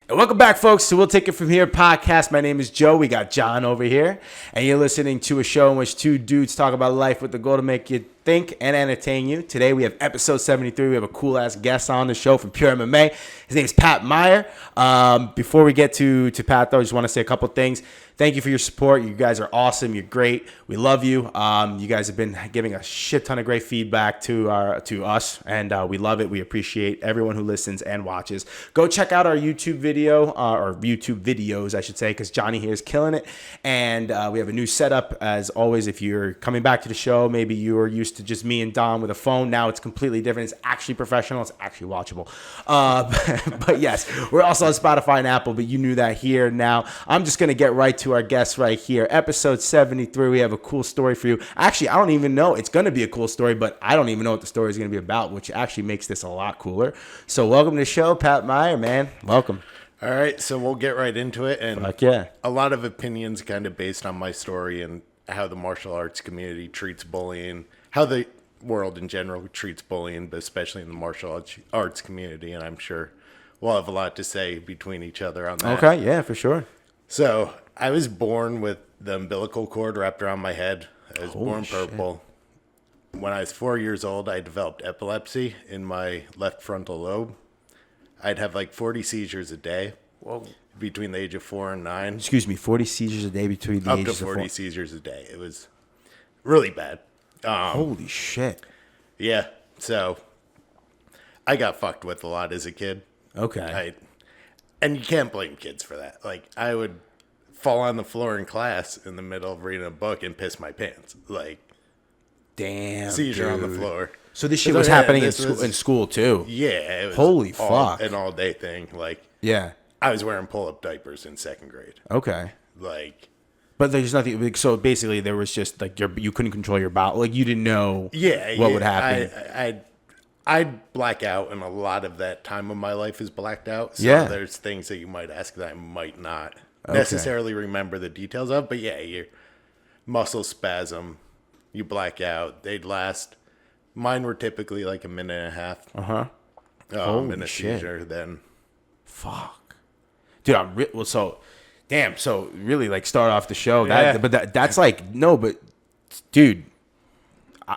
And welcome back, folks, to We'll Take It From Here podcast. My name is Joe. We got John over here. And you're listening to a show in which two dudes talk about life with the goal to make you think and entertain you. Today, we have episode 73. We have a cool-ass guest on the show from Pure MMA. His name is Pat Meyer. Before we get to Pat, though, I just want to say a couple things. Thank you for your support. You guys are awesome. You're great. We love you. You guys have been giving a shit ton of great feedback to us, and we love it. We appreciate everyone who listens and watches. Go check out our YouTube video, or YouTube videos, I should say, because Johnny here is killing it. And we have a new setup, as always. If you're coming back to the show, maybe you were used to just me and Dom with a phone. Now it's completely different. It's actually professional. It's actually watchable. But yes, we're also on Spotify and Apple, but you knew that here. Now, I'm just going to get right to our guest right here. Episode 73. We have a cool story for you. Actually, I don't even know. It's going to be a cool story, but I don't even know what the story is going to be about, which actually makes this a lot cooler. So welcome to the show, Pat Meyer, man. Welcome. All right, so we'll get right into it. And Fuck yeah. A lot of opinions kind of based on my story and how the martial arts community treats bullying, how the world in general treats bullying, but especially in the martial arts community. And I'm sure we'll have a lot to say between each other on that. Okay, yeah, for sure. So I was born with the umbilical cord wrapped around my head. I was born purple. Shit. When I was 4 years old, I developed epilepsy in my left frontal lobe. I'd have like 40 seizures a day. Whoa. Between the age of 4 and 9. Excuse me, 40 seizures a day between the ages of 4? Up to 40 seizures a day. It was really bad. Holy shit. Yeah. So I got fucked with a lot as a kid. Okay. And you can't blame kids for that. Like, I would fall on the floor in class in the middle of reading a book and piss my pants. Like, damn, seizure dude. on the floor. So this shit was happening in school too. Yeah. It was holy fuck. An all day thing. Like, yeah. I was wearing pull-up diapers in second grade. Okay. Like, but there's nothing. So basically, there was just like you couldn't control your bowel. Like you didn't know. What would happen. I'd black out, and a lot of that time of my life is blacked out. So there's things that you might ask that I might not necessarily remember the details of. But yeah, your muscle spasm, you black out. They'd last. Mine were typically like a minute and a half. In a seizure. Then, fuck, dude. So really, like, start off the show. Yeah. That's like no, but dude.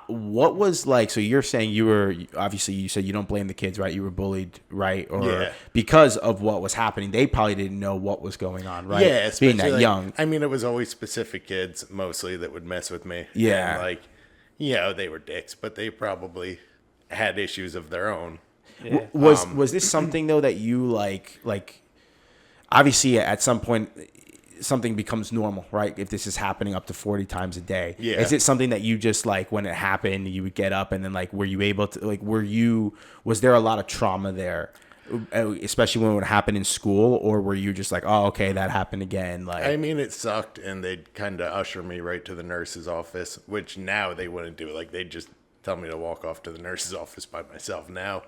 What was like, so you're saying you said you don't blame the kids, right? You were bullied, right? Or because of what was happening, they probably didn't know what was going on, right? Yeah, being that young. I mean, it was always specific kids mostly that would mess with me. Yeah. And like, they were dicks, but they probably had issues of their own. Yeah. Was this something though that you like obviously at some point something becomes normal, right? If this is happening up to 40 times a day. Yeah. Is it something that you just like when it happened, you would get up and then like, were you able to like, was there a lot of trauma there, especially when it would happen in school, or were you just like, oh, okay, that happened again? Like, I mean, it sucked, and they'd kind of usher me right to the nurse's office, which now they wouldn't do. Like, they'd just tell me to walk off to the nurse's office by myself. Now,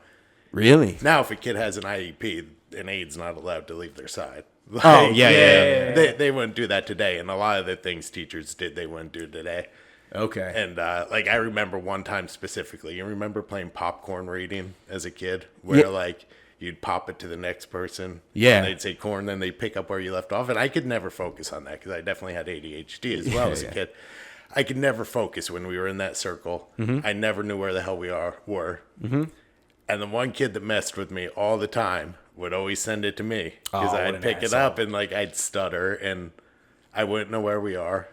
really? Now, if a kid has an IEP, an aid's not allowed to leave their side. Like, yeah. They wouldn't do that today, and a lot of the things teachers did, they wouldn't do today. Okay. And like, I remember one time specifically. You remember playing popcorn reading as a kid, where like you'd pop it to the next person. Yeah. And they'd say corn, then they'd pick up where you left off, and I could never focus on that because I definitely had ADHD as well as a kid. I could never focus when we were in that circle. Mm-hmm. I never knew where the hell we were. Mm-hmm. And the one kid that messed with me all the time would always send it to me because I'd pick it up and like I'd stutter and I wouldn't know where we are.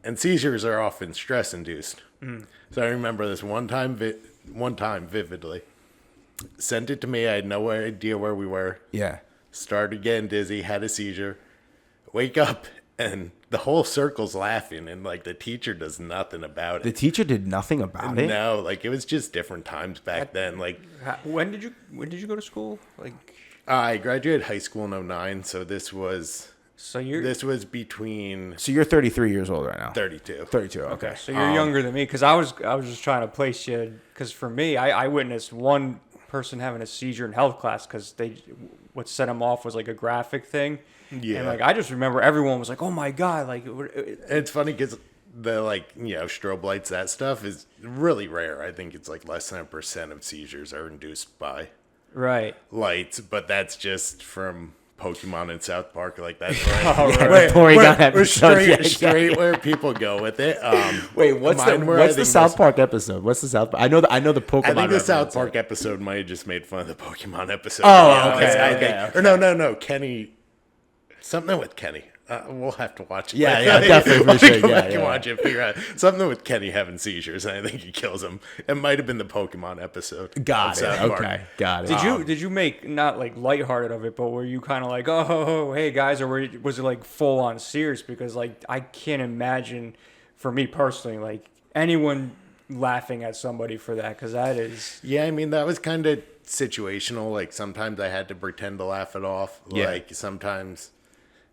And seizures are often stress induced. Mm. So I remember this one time vividly. Sent it to me. I had no idea where we were. Yeah. Started getting dizzy, had a seizure. Wake up and the whole circle's laughing and like the teacher does nothing about it. The teacher did nothing about it? No, like it was just different times back then. Like, when did you go to school? Like, I graduated high school in 2009, so this was between. So you're 33 years old right now. 32. 32. Okay. So you're younger than me because I was just trying to place you because for me I witnessed one person having a seizure in health class because what set him off was like a graphic thing. Yeah. And like I just remember everyone was like, "Oh my god!" Like it's funny because the strobe lights, that stuff is really rare. I think it's like less than 1% of seizures are induced by right lights, but that's just from Pokemon in South Park, like that's the Porygon episode. Straight where people go with it. Wait, what's the South Park episode? What's the South Park? I know the Pokemon. I think the South Park episode might have just made fun of the Pokemon episode. Oh, okay. Or no, Kenny. Something with Kenny. We'll have to watch it. Yeah, definitely for sure. Go back and watch it. Figure out something with Kenny having seizures, and I think he kills him. It might have been the Pokemon episode. Got it. Okay, got it. Did you make not like lighthearted of it, but were you kind of like, oh, hey guys, or was it like full on serious? Because like I can't imagine, for me personally, like anyone laughing at somebody for that, because that is. Yeah, I mean that was kind of situational. Like sometimes I had to pretend to laugh it off. Yeah. Like sometimes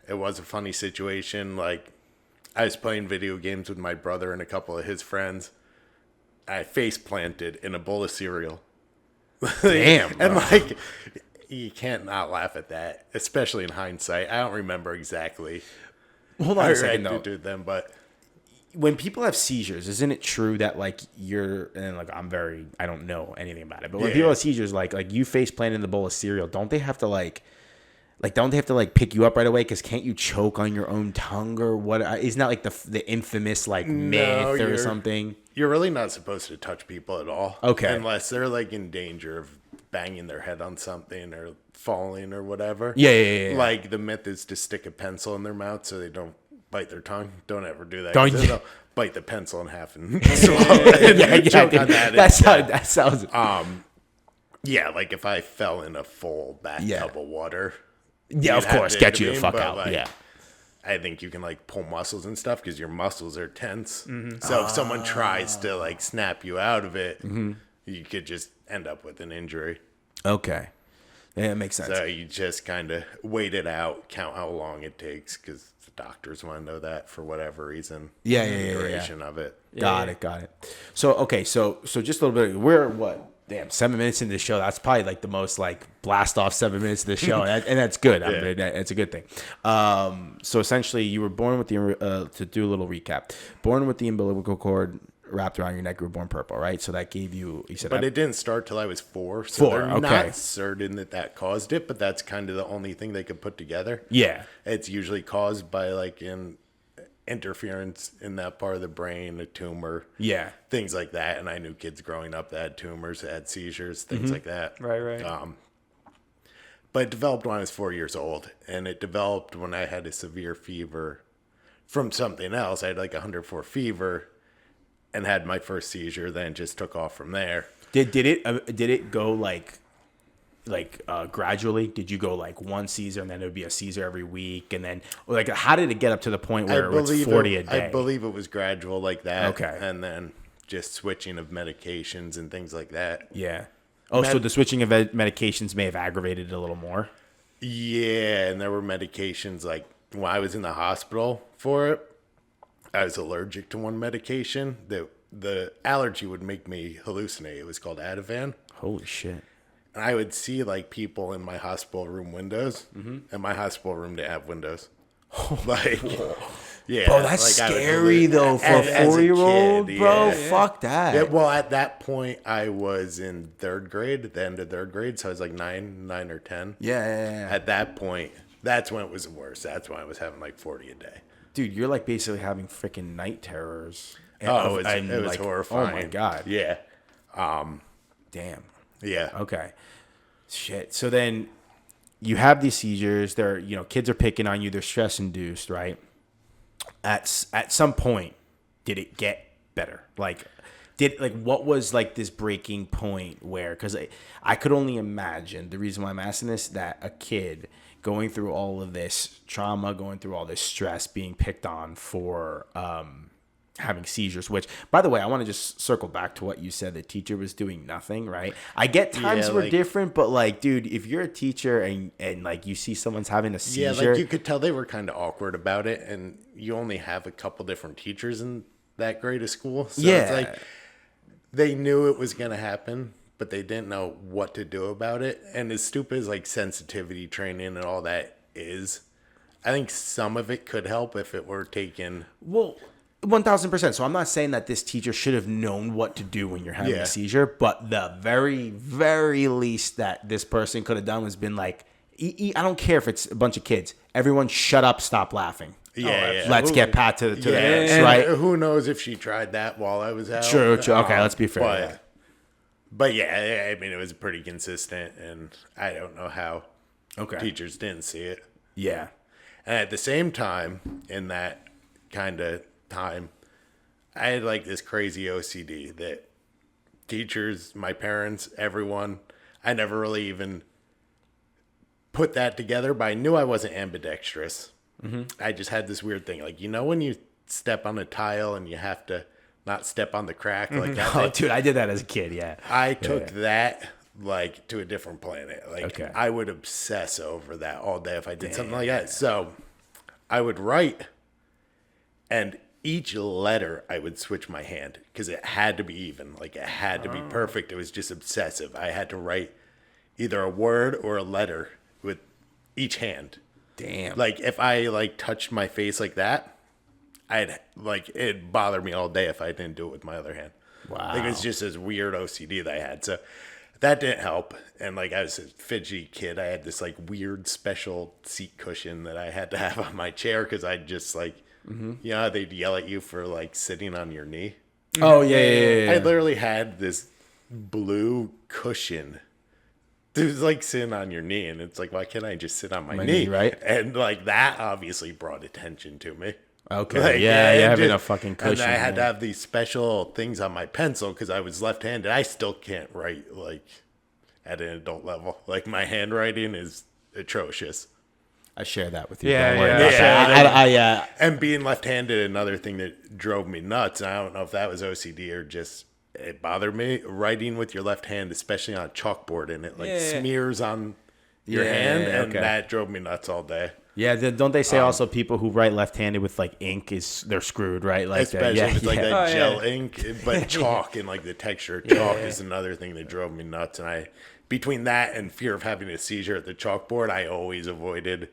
it was a funny situation. Like I was playing video games with my brother and a couple of his friends. I face planted in a bowl of cereal. Damn. And like you can't not laugh at that, especially in hindsight. I don't remember exactly. Hold on a second though. To them, but when people have seizures, isn't it true that like I don't know anything about it, but when people have seizures, like you face planted in the bowl of cereal, don't they have to pick you up right away? Because can't you choke on your own tongue or what? Isn't that like the infamous like myth or something? You're really not supposed to touch people at all. Okay. Unless they're like in danger of banging their head on something or falling or whatever. Yeah. Like the myth is to stick a pencil in their mouth so they don't bite their tongue. Don't ever do that. They'll bite the pencil in half and swallow it. Choke on that. That sounds. Yeah, like if I fell in a full bathtub of water. Yeah, of course, get you the fuck out. Like, yeah. I think you can like pull muscles and stuff because your muscles are tense. Mm-hmm. So if someone tries to like snap you out of it, you could just end up with an injury. Okay. Yeah, that makes sense. So you just kind of wait it out, count how long it takes because the doctors want to know that for whatever reason. Yeah. Duration of it. Got it. So, okay. So just a little bit. We're what? Damn, 7 minutes into the show. That's probably like the most like blast off 7 minutes of the show, and that's good. I mean, it's a good thing. So essentially, you were born with to do a little recap. Born with the umbilical cord wrapped around your neck. You were born purple, right? So that gave you. You said, but it didn't start till I was 4. So they're not certain that caused it, but that's kind of the only thing they could put together. Yeah, it's usually caused by like interference in that part of the brain, a tumor, things like that. And I knew kids growing up that had tumors, that had seizures, things like that. Right. But it developed when I was 4 years old, and it developed when I had a severe fever from something else. I had like 104 fever, and had my first seizure. Then just took off from there. Did it go like gradually? Did you go like one seizure and then it would be a seizure every week, and then like how did it get up to the point where it was 40 a day? I believe it was gradual like that. Okay, and then just switching of medications and things like that. Yeah. Oh, so the switching of medications may have aggravated it a little more. Yeah, and there were medications like when I was in the hospital for it, I was allergic to one medication that the allergy would make me hallucinate. It was called Ativan. Holy shit. And I would see like people in my hospital room windows, and my hospital room didn't have windows. Like, yeah. Bro, that's like scary though for a 4-year-old, bro. Yeah. Fuck that. Yeah, well, at that point, I was in 3rd grade, at the end of 3rd grade, so I was like 9 or 10. Yeah. At that point, that's when it was the worst. That's when I was having like 40 a day. Dude, you're like basically having freaking night terrors. It was horrifying. Oh my god. Yeah. Damn. Yeah. Okay. Shit. So then you have these seizures. They're, kids are picking on you. They're stress induced, right? At some point, did it get better? What was like this breaking point where, because I could only imagine, the reason why I'm asking this, that a kid going through all of this trauma, going through all this stress, being picked on for having seizures, which, by the way, I want to just circle back to what you said. The teacher was doing nothing, right? I get times were different, but like, dude, if you're a teacher and like you see someone's having a seizure. Yeah, like you could tell they were kind of awkward about it, and you only have a couple different teachers in that grade of school. So it's like they knew it was going to happen, but they didn't know what to do about it. And as stupid as like sensitivity training and all that is, I think some of it could help if it were taken. Well, 1,000%. So I'm not saying that this teacher should have known what to do when you're having a seizure, but the very, very least that this person could have done was been like, I don't care if it's a bunch of kids. Everyone shut up, stop laughing. Yeah. Let's get Pat to the next, and right? who knows if she tried that while I was out. True. Okay, let's be fair. But yeah, I mean, it was pretty consistent, and I don't know how teachers didn't see it. Yeah. And at the same time, in that kind of time, I had like this crazy OCD that teachers, my parents, everyone, I never really even put that together, but I knew I wasn't ambidextrous. Mm-hmm. I just had this weird thing. Like, when you step on a tile and you have to not step on the crack like that. Oh, dude, I did that as a kid, yeah. I took that like to a different planet. Like I would obsess over that all day if I did something like that. So I would write, and each letter I would switch my hand because it had to be even. Like it had to be perfect. It was just obsessive. I had to write either a word or a letter with each hand. Damn. Like if I like touched my face like that, it'd bother me all day if I didn't do it with my other hand. Wow. Like it's just this weird OCD that I had. So that didn't help. And like I was a fidgety kid. I had this like weird special seat cushion that I had to have on my chair because I just like, how they'd yell at you for like sitting on your knee. Oh yeah. I literally had this blue cushion. It was like sitting on your knee, and it's like, why can't I just sit on my knee? Right? And like that obviously brought attention to me. Okay. Like, having a fucking cushion. And I had to have these special things on my pencil because I was left-handed. I still can't write like at an adult level. Like my handwriting is atrocious. I share that with you. Yeah. And being left-handed, another thing that drove me nuts. And I don't know if that was OCD or just it bothered me. Writing with your left hand, especially on a chalkboard, and it like smears on your hand, and that drove me nuts all day. Yeah, don't they say also people who write left-handed with like ink they're screwed, right? Like especially if it's like that gel ink, but chalk and like the texture of chalk is another thing that drove me nuts. And between that and fear of having a seizure at the chalkboard, I always avoided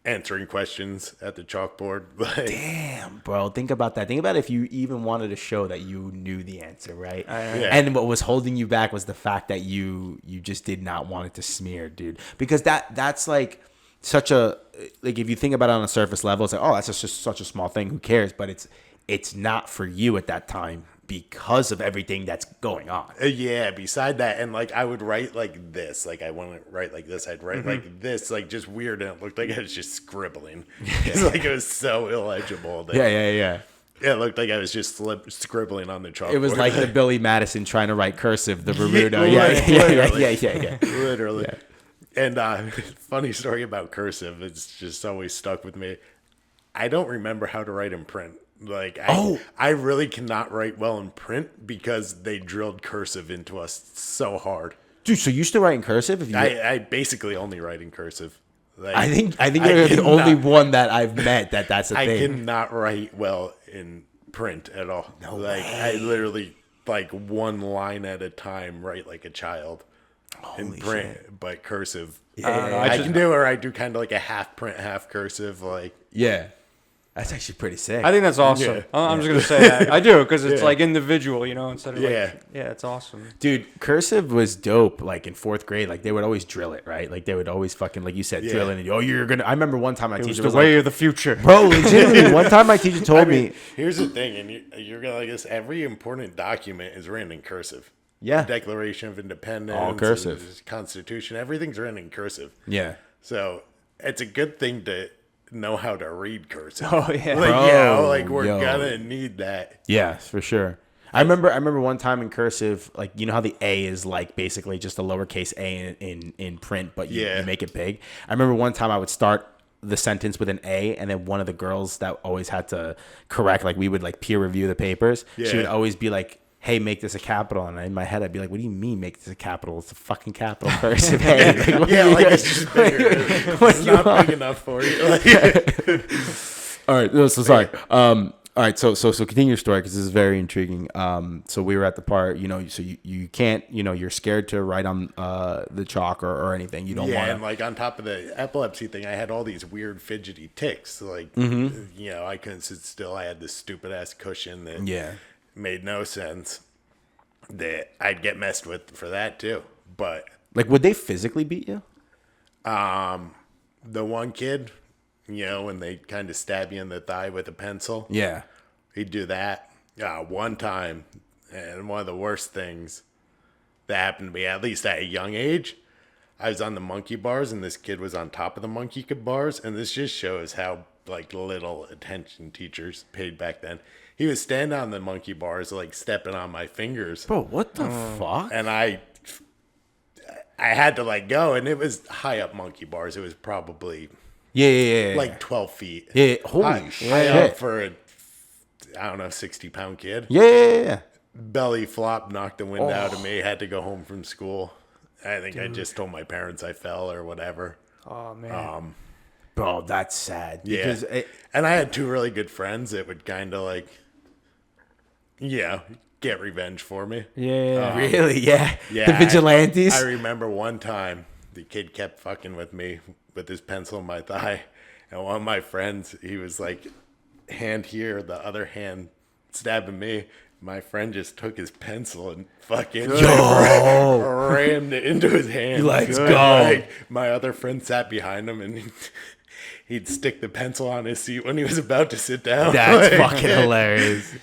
answering questions at the chalkboard. Like, damn, bro, think about that. Think about if you even wanted to show that you knew the answer, right? And what was holding you back was the fact that you just did not want it to smear, dude. Because that's like such a, like, if you think about it on a surface level, it's like, oh, that's just such a small thing, who cares? But it's not for you at that time because of everything that's going on. Beside that, and like I would write like this, like I wouldn't write like this, I'd write like this, like just weird, and it looked like I was just scribbling. It's like it was so illegible. Yeah. It looked like I was just scribbling on the chalkboard. It was like the Billy Madison trying to write cursive, the Bermuda. Yeah. Literally. Yeah. And funny story about cursive, it's just always stuck with me. I don't remember how to write in print. Like, I really cannot write well in print because they drilled cursive into us so hard. Dude, so you still write in cursive? I basically only write in cursive. Like, I think you're the only one that I've met that's a thing. I cannot write well in print at all. No way. I literally, like, one line at a time, write like a child. In print, shit. But cursive. I can do, or I do kind of like a half print, half cursive. Like, that's actually pretty sick. I think that's awesome. Yeah. I'm just gonna say that I do because it's like individual, instead of it's awesome. Dude, cursive was dope. Like in 4th grade, like they would always drill it, right? Like they would always fucking, like you said, drill it. And, you're gonna. I remember one time my teacher was the way like, of the future, bro. Legitimately, one time my teacher told me. Here's the thing, and you're gonna like this. Every important document is written in cursive. Yeah. The Declaration of Independence, all cursive. Constitution, everything's written in cursive. Yeah. So it's a good thing to know how to read cursive. Oh yeah. We're gonna need that. Yeah, for sure. I remember one time in cursive, like, you know how the A is like basically just a lowercase a in print, but you make it big. I remember one time I would start the sentence with an A, and then one of the girls that always had to correct, like we would like peer review the papers. She would always be like, hey, make this a capital. And in my head, I'd be like, what do you mean make this a capital? It's a fucking capital cursive. Hey, like, it's just bigger. It's not big enough for you. All right. No, so sorry. All right. So continue your story because this is very intriguing. So we were at the part, so you can't, you're scared to write on the chalk or anything. You don't want to. And like on top of the epilepsy thing, I had all these weird fidgety tics. Like, I couldn't sit still. I had this stupid ass cushion that made no sense, that I'd get messed with for that too. But like, would they physically beat you? The one kid, when they kind of stab you in the thigh with a pencil. Yeah. He'd do that. One time, and one of the worst things that happened to me, at least at a young age, I was on the monkey bars, and this kid was on top of the monkey bars, and this just shows how little attention teachers paid back then. He was standing on the monkey bars, stepping on my fingers. Bro, what the fuck? And I had to let go, and it was high up monkey bars. It was probably Yeah. 12 feet. Yeah. Holy shit. High up for a, I don't know, 60-pound kid. Yeah. Belly flop, knocked the wind out of me. Had to go home from school. I think I just told my parents I fell or whatever. Oh man. Bro, that's sad. Yeah. Because And I had two really good friends that would kind of get revenge for me. Yeah. really, yeah. Yeah. The vigilantes. I remember one time the kid kept fucking with me with his pencil in my thigh. And one of my friends, he was hand here, the other hand stabbing me. My friend just took his pencil and fucking rammed it into his hand. Let's go. My other friend sat behind him, and he'd stick the pencil on his seat when he was about to sit down. That's fucking hilarious.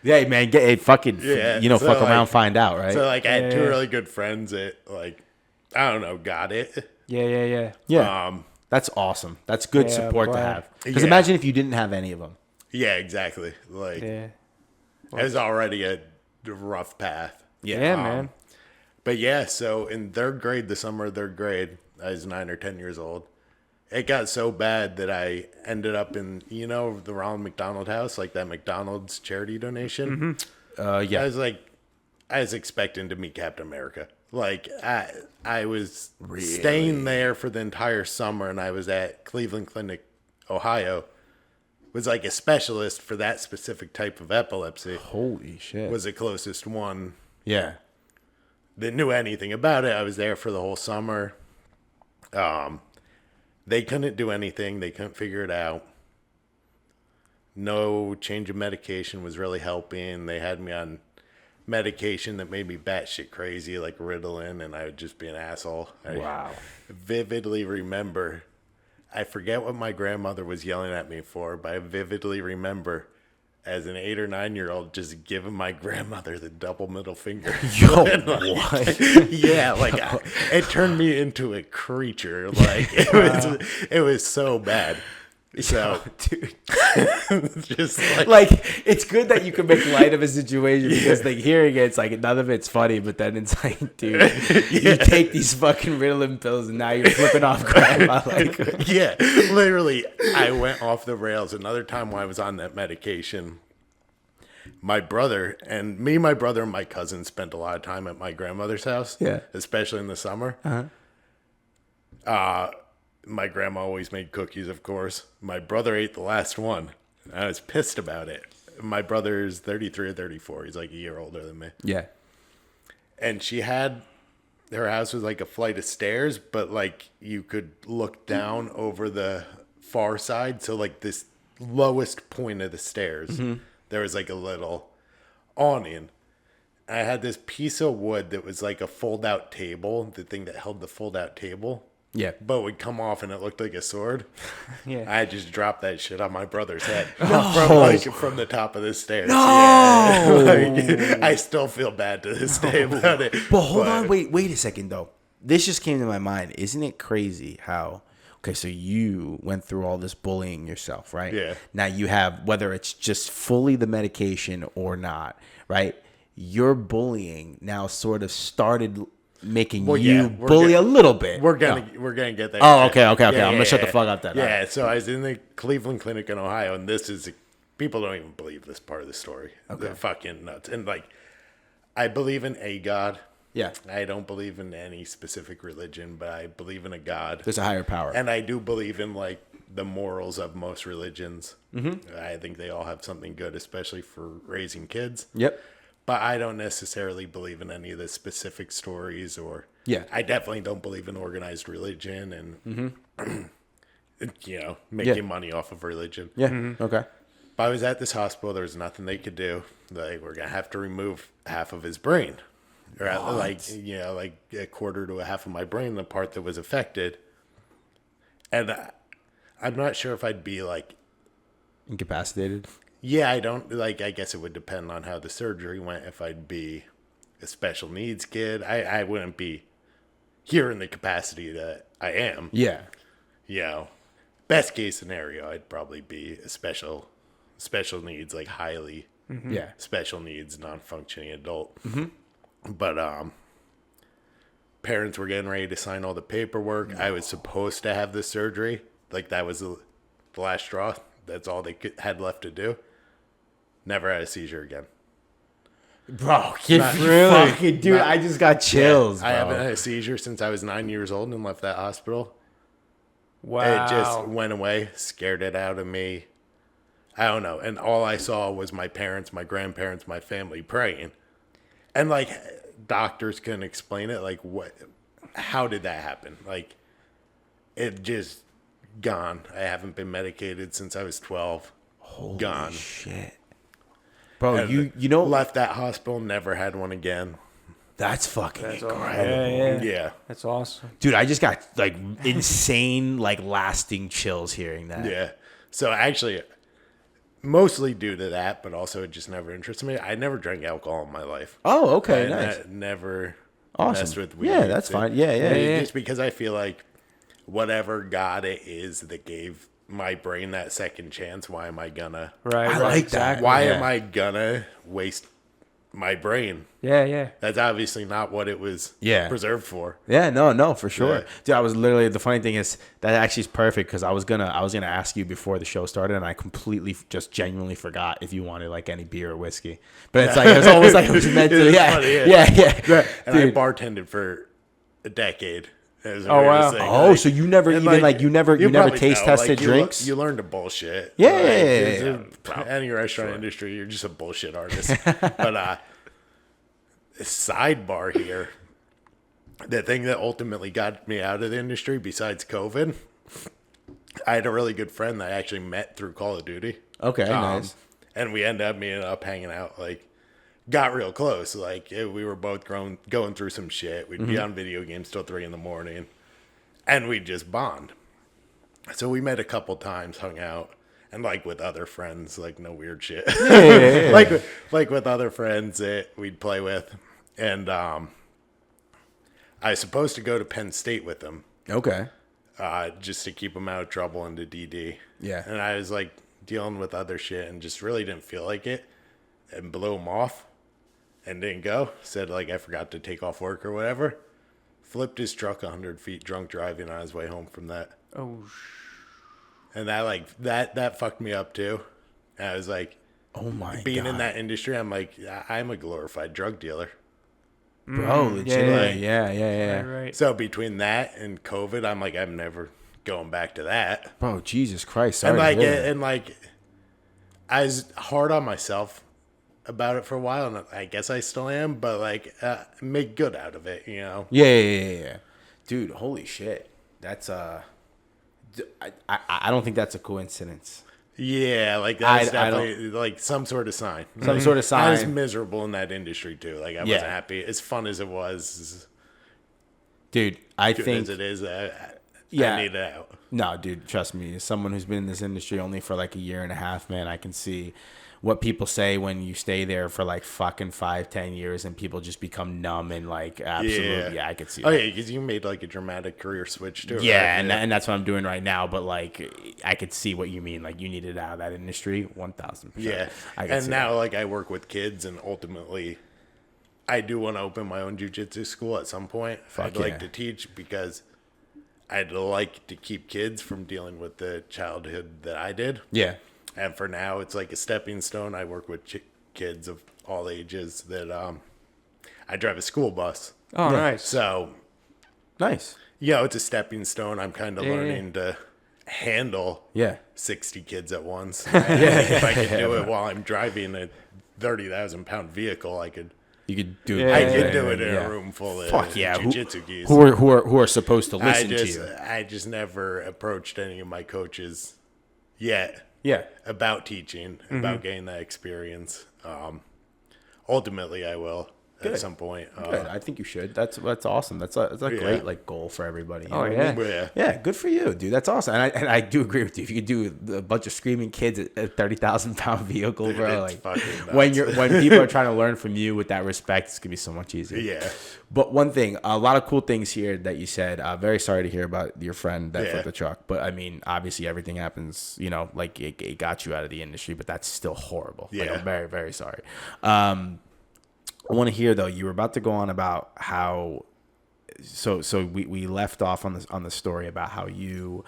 Yeah, man, get it fucking, so fuck around, find out, right? So I had two really good friends that I don't know, got it. Yeah. Yeah. That's awesome. That's good Yeah, support to glad. have. Because Yeah. imagine if you didn't have any of them. Yeah, exactly. Yeah. It was already a rough path. Yeah, man. But yeah, so in third grade, the summer of third grade, I was 9 or 10 years old. It got so bad that I ended up in, the Ronald McDonald House, that McDonald's charity donation. Yeah. I was expecting to meet Captain America. I was staying there for the entire summer, and I was at Cleveland Clinic, Ohio. Was a specialist for that specific type of epilepsy. Holy shit. Was the closest one Yeah. that knew anything about it. I was there for the whole summer. They couldn't do anything. They couldn't figure it out. No change of medication was really helping. They had me on medication that made me batshit crazy, like Ritalin, and I would just be an asshole. Wow. I vividly remember, I forget what my grandmother was yelling at me for, but I vividly remember as an 8 or 9-year-old just giving my grandmother the double middle finger. Yo, what? Yeah, it turned me into a creature. It was so bad. So, dude. just it's good that you can make light of a situation because hearing it, it's none of it's funny, but then it's dude, you take these fucking Ritalin pills and now you're flipping off grandma. yeah, literally, I went off the rails. Another time when I was on that medication, my brother and my cousin spent a lot of time at my grandmother's house. Yeah, especially in the summer. My grandma always made cookies, of course. My brother ate the last one. I was pissed about it. My brother's 33 or 34. He's a year older than me. Yeah. And her house was a flight of stairs, but you could look down over the far side. So this lowest point of the stairs, there was a little awning. I had this piece of wood that was a fold out table, the thing that held the fold out table. Yeah. But would come off and it looked like a sword. Yeah. I just dropped that shit on my brother's head. No. From the top of the stairs. No. Yeah. I still feel bad to this day about it. But hold on, wait a second though. This just came to my mind. Isn't it crazy how so you went through all this bullying yourself, right? Yeah. Now you have, whether it's just fully the medication or not, right? Your bullying now sort of started making you bully a little bit. We're gonna get there. Oh, okay. I'm Yeah, gonna shut the fuck up then. Yeah, Right. so I was in the Cleveland Clinic in Ohio, and this is people don't even believe this part of the story. Okay. They're fucking nuts. And I believe in a God. Yeah. I don't believe in any specific religion, but I believe in a God. There's a higher power. And I do believe in the morals of most religions. Mm-hmm. I think they all have something good, especially for raising kids. Yep. But I don't necessarily believe in any of the specific stories, or I definitely don't believe in organized religion and making money off of religion. Yeah. Mm-hmm. Okay. But I was at this hospital. There was nothing they could do. We're gonna have to remove half of his brain, or a quarter to a half of my brain, the part that was affected. And I'm not sure if I'd be like, Incapacitated? yeah, I don't like, I guess it would depend on how the surgery went. If I'd be a special needs kid, I wouldn't be here in the capacity that I am. Yeah. You know, best case scenario, I'd probably be a special needs, like highly Yeah. special needs, non-functioning adult. But parents were getting ready to sign all the paperwork. I was supposed to have the surgery. Like that was the last straw. That's all they had left to do. Never had a seizure again. Bro, you Really? fucking dude, I just got chills, I bro. haven't had a seizure since I was 9 years old and left that hospital. Wow. It just went away, scared it out of me. I don't know. And all I saw was my parents, my grandparents, my family praying. And like doctors couldn't explain it. Like how did that happen? Like it just gone. I haven't been medicated since I was 12. Holy gone. shit. Bro, And you know, left that hospital, never had one again. that's fucking incredible. Yeah. That's awesome. Dude, I just got like insane, like lasting chills hearing that. Yeah. So actually, mostly due to that, but also it just never interested me. I never drank alcohol in my life. Oh, okay, I nice. never Awesome. messed with weed. Yeah, that's fine. Yeah. Just because I feel like whatever God it is that gave my brain that second chance, why am I gonna? Right. I right, like that. exactly. Why Yeah. am I gonna waste my brain? Yeah. That's obviously not what it was preserved for. Yeah, no, for sure. Yeah. Dude, I was literally, the funny thing is that actually is perfect because I was gonna ask you before the show started and I completely just genuinely forgot if you wanted like any beer or whiskey. But it's like it was almost like it was meant to. It was Yeah, funny, yeah. And Dude. I bartended for a decade. It was the Oh, weirdest wow. thing. Oh, Like, so you never and, even like you never probably taste know, tested like, drinks? You learn to bullshit. Yeah, Like, yeah. Any restaurant industry, you're just a bullshit artist. But sidebar here, the thing that ultimately got me out of the industry, besides COVID, I had a really good friend that I actually met through Call of Duty. Okay, nice. And we ended up hanging out, like, got real close. Like, we were both going through some shit. We'd be on video games till 3 a.m, and we'd just bond. So we met a couple times, hung out, and like with other friends, like no weird shit. Yeah. like with other friends that we'd play with. And I was supposed to go to Penn State with them, Okay. just to keep them out of trouble into DD. Yeah. And I was like dealing with other shit and just really didn't feel like it, and blew him off and didn't go. Said like I forgot to take off work or whatever. Flipped his truck 100 feet drunk driving on his way home from that. Oh, And that fucked me up too. And I was like, Oh my being god. in that industry, I'm like, I'm a glorified drug dealer. Bro, legitimately. yeah. Yeah. right. So between that and COVID, I'm like, I'm never going back to that. Bro, Jesus Christ. Sorry And to hear that. and I was hard on myself about it for a while, and I guess I still am. But like, make good out of it, you know? Yeah. Dude, holy shit. That's I don't think that's a coincidence. Yeah, like that's I don't- definitely like some sort of sign. Some sort of sign. I was miserable in that industry too. Like I wasn't Yeah. happy. As fun as it was, Dude, I good think as it is, I Yeah. need it out. no, dude, trust me. As someone who's been in this industry only for like a year and a half, man, I can see what people say when you stay there for like fucking 5-10 years and people just become numb and like absolutely. Yeah, I could see Oh that. yeah, because you made like a dramatic career switch too. Yeah, right? and that's what I'm doing right now. But like, I could see what you mean. Like, you needed out of that industry, 1,000%. Yeah, I can and see now that. like I work with kids, and ultimately, I do want to open my own jiu-jitsu school at some point. I'd yeah. like to teach because I'd like to keep kids from dealing with the childhood that I did. Yeah, And for now, it's like a stepping stone. I work with kids of all ages that I drive a school bus. Oh, nice. So, nice. it's a stepping stone. I'm kind of Yeah. learning to handle Yeah, 60 kids at once. If I could do it while I'm driving a 30,000-pound vehicle, I could. you could do. Yeah, I it. could do it in Yeah. a room full of Fuck yeah, jiu-jitsu geese. who are supposed to listen to you. I just never approached any of my coaches yet. Yeah, About teaching, about getting that experience. Ultimately, I will. at some point. Good. I think you should. That's awesome. That's a great like goal for everybody. You know what I mean? Yeah. Good for you, dude. That's awesome. And I do agree with you. If you could do a bunch of screaming kids at a 30,000-pound vehicle, dude, bro, like when people are trying to learn from you with that respect, it's gonna be so much easier. Yeah. But one thing, a lot of cool things here that you said. Very sorry to hear about your friend that flipped the truck. But I mean, obviously everything happens. You know, like it got you out of the industry, but that's still horrible. Yeah. Like, I'm very, very sorry. I want to hear though. You were about to go on about how. So we left off on the story about how you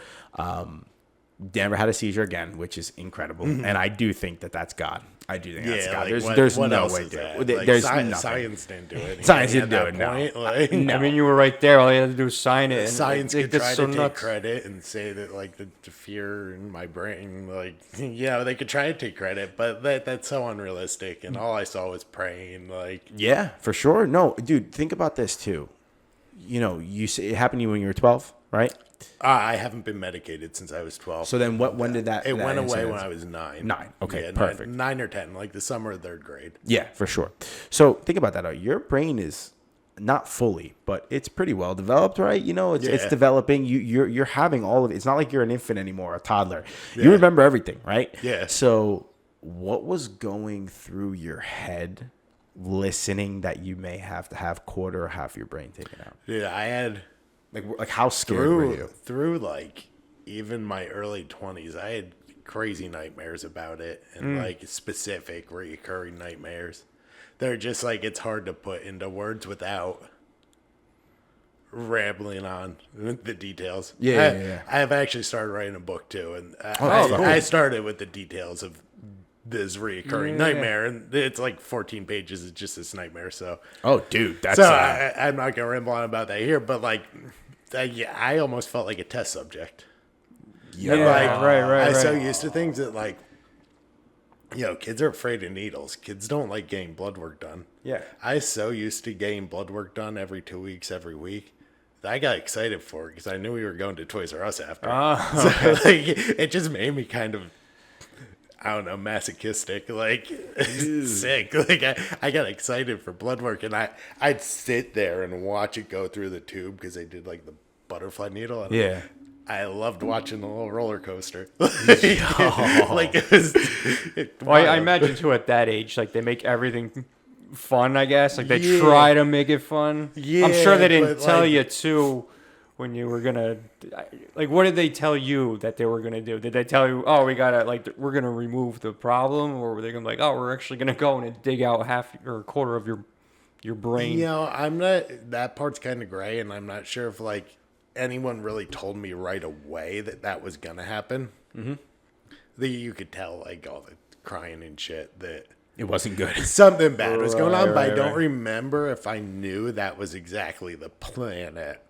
never had a seizure again, which is incredible, and I do think that's God. I do think that's God. Like there's what no else way. Is that? There's like science didn't do it. Science didn't do it. No. I mean, you were right there. All you had to do was sign it. And science could try to take credit and say that like the fear in my brain, like they could try to take credit, but that's so unrealistic. And all I saw was praying. Like for sure. No, dude, think about this too. You know, you say it happened to you when you were 12, right? I haven't been medicated since I was 12. So then when did that? It went away incident? when I was 9. 9. Okay, perfect. 9 or 10, like the summer of 3rd grade. Yeah, for sure. So think about that. Your brain is not fully, but it's pretty well developed, right? You know, it's developing. You're having all of it. It's not like you're an infant anymore, a toddler. You remember everything, right? Yeah. So what was going through your head listening that you may have to have quarter or half your brain taken out? Yeah, I had... Like how scared were you? Through like even my early 20s, I had crazy nightmares about it, and like specific recurring nightmares. They're just like it's hard to put into words without rambling on the details. Yeah. I have actually started writing a book too, and cool. I started with the details of this reoccurring nightmare, and it's like 14 pages. It's just this nightmare. So, dude, that's I'm not gonna ramble on about that here, but like, I almost felt like a test subject. Yeah, right. I'm so used to things that like, kids are afraid of needles. Kids don't like getting blood work done. Yeah, I was so used to getting blood work done every 2 weeks, every week. I got excited for it because I knew we were going to Toys R Us after. So like, it just made me kind of, I don't know, masochistic, like sick. Like I got excited for blood work, and I'd sit there and watch it go through the tube because they did like the butterfly needle. And I loved watching the little roller coaster. Like it was. I imagine too at that age, like they make everything fun. I guess like they try to make it fun. Yeah, I'm sure they didn't tell you too. When you were gonna, like, what did they tell you that they were gonna do? Did they tell you, oh, we're gonna remove the problem, or were they gonna be like, oh, we're actually gonna go and dig out half or a quarter of your brain? I'm not. That part's kind of gray, and I'm not sure if like anyone really told me right away that was gonna happen. Mm-hmm. You could tell like all the crying and shit that it wasn't good. Something bad was going on, but I don't remember if I knew that was exactly the planet.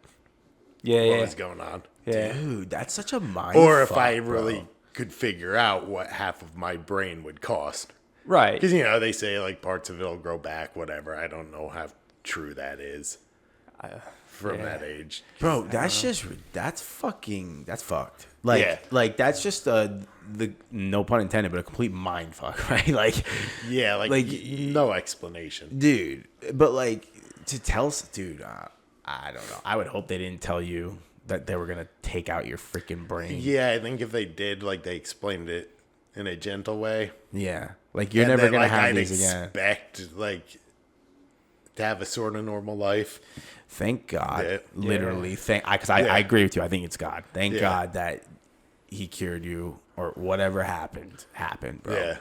What was going on. Yeah. Dude, that's such a mind Or if I really could figure out what half of my brain would cost. Right. Because, they say, like, parts of it will grow back, whatever. I don't know how true that is from that age. Bro, that's fucked. Like that's just the, no pun intended, but a complete mind fuck, right? Like, no explanation. Dude, but, like, to tell, dude, I don't know. I would hope they didn't tell you that they were going to take out your freaking brain. Yeah, I think if they did, like, they explained it in a gentle way. Yeah. Like, you're never going to have these again. I'd expect, like, to have a sort of normal life. Thank God. Literally. Because I agree with you. I think it's God. Thank God that he cured you or whatever happened, bro. Yeah.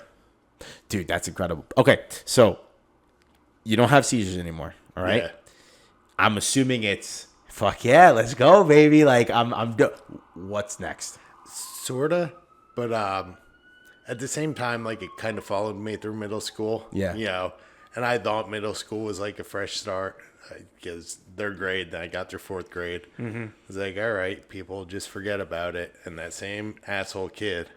Dude, that's incredible. Okay, so you don't have seizures anymore, all right? Yeah. I'm assuming it's fuck yeah, let's go, baby. Like what's next? Sorta, but at the same time, like it kind of followed me through middle school. Yeah, and I thought middle school was like a fresh start because 3rd grade, then I got through 4th grade. Mm-hmm. I was like, all right, people just forget about it, and that same asshole kid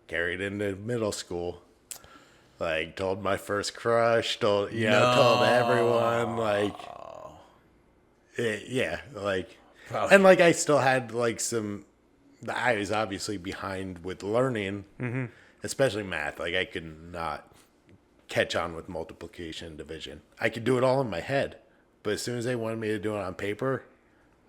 carried into middle school. Like told my first crush, told everyone like. And like I still had like I was obviously behind with learning, especially math. Like I could not catch on with multiplication and division. I could do it all in my head, but as soon as they wanted me to do it on paper,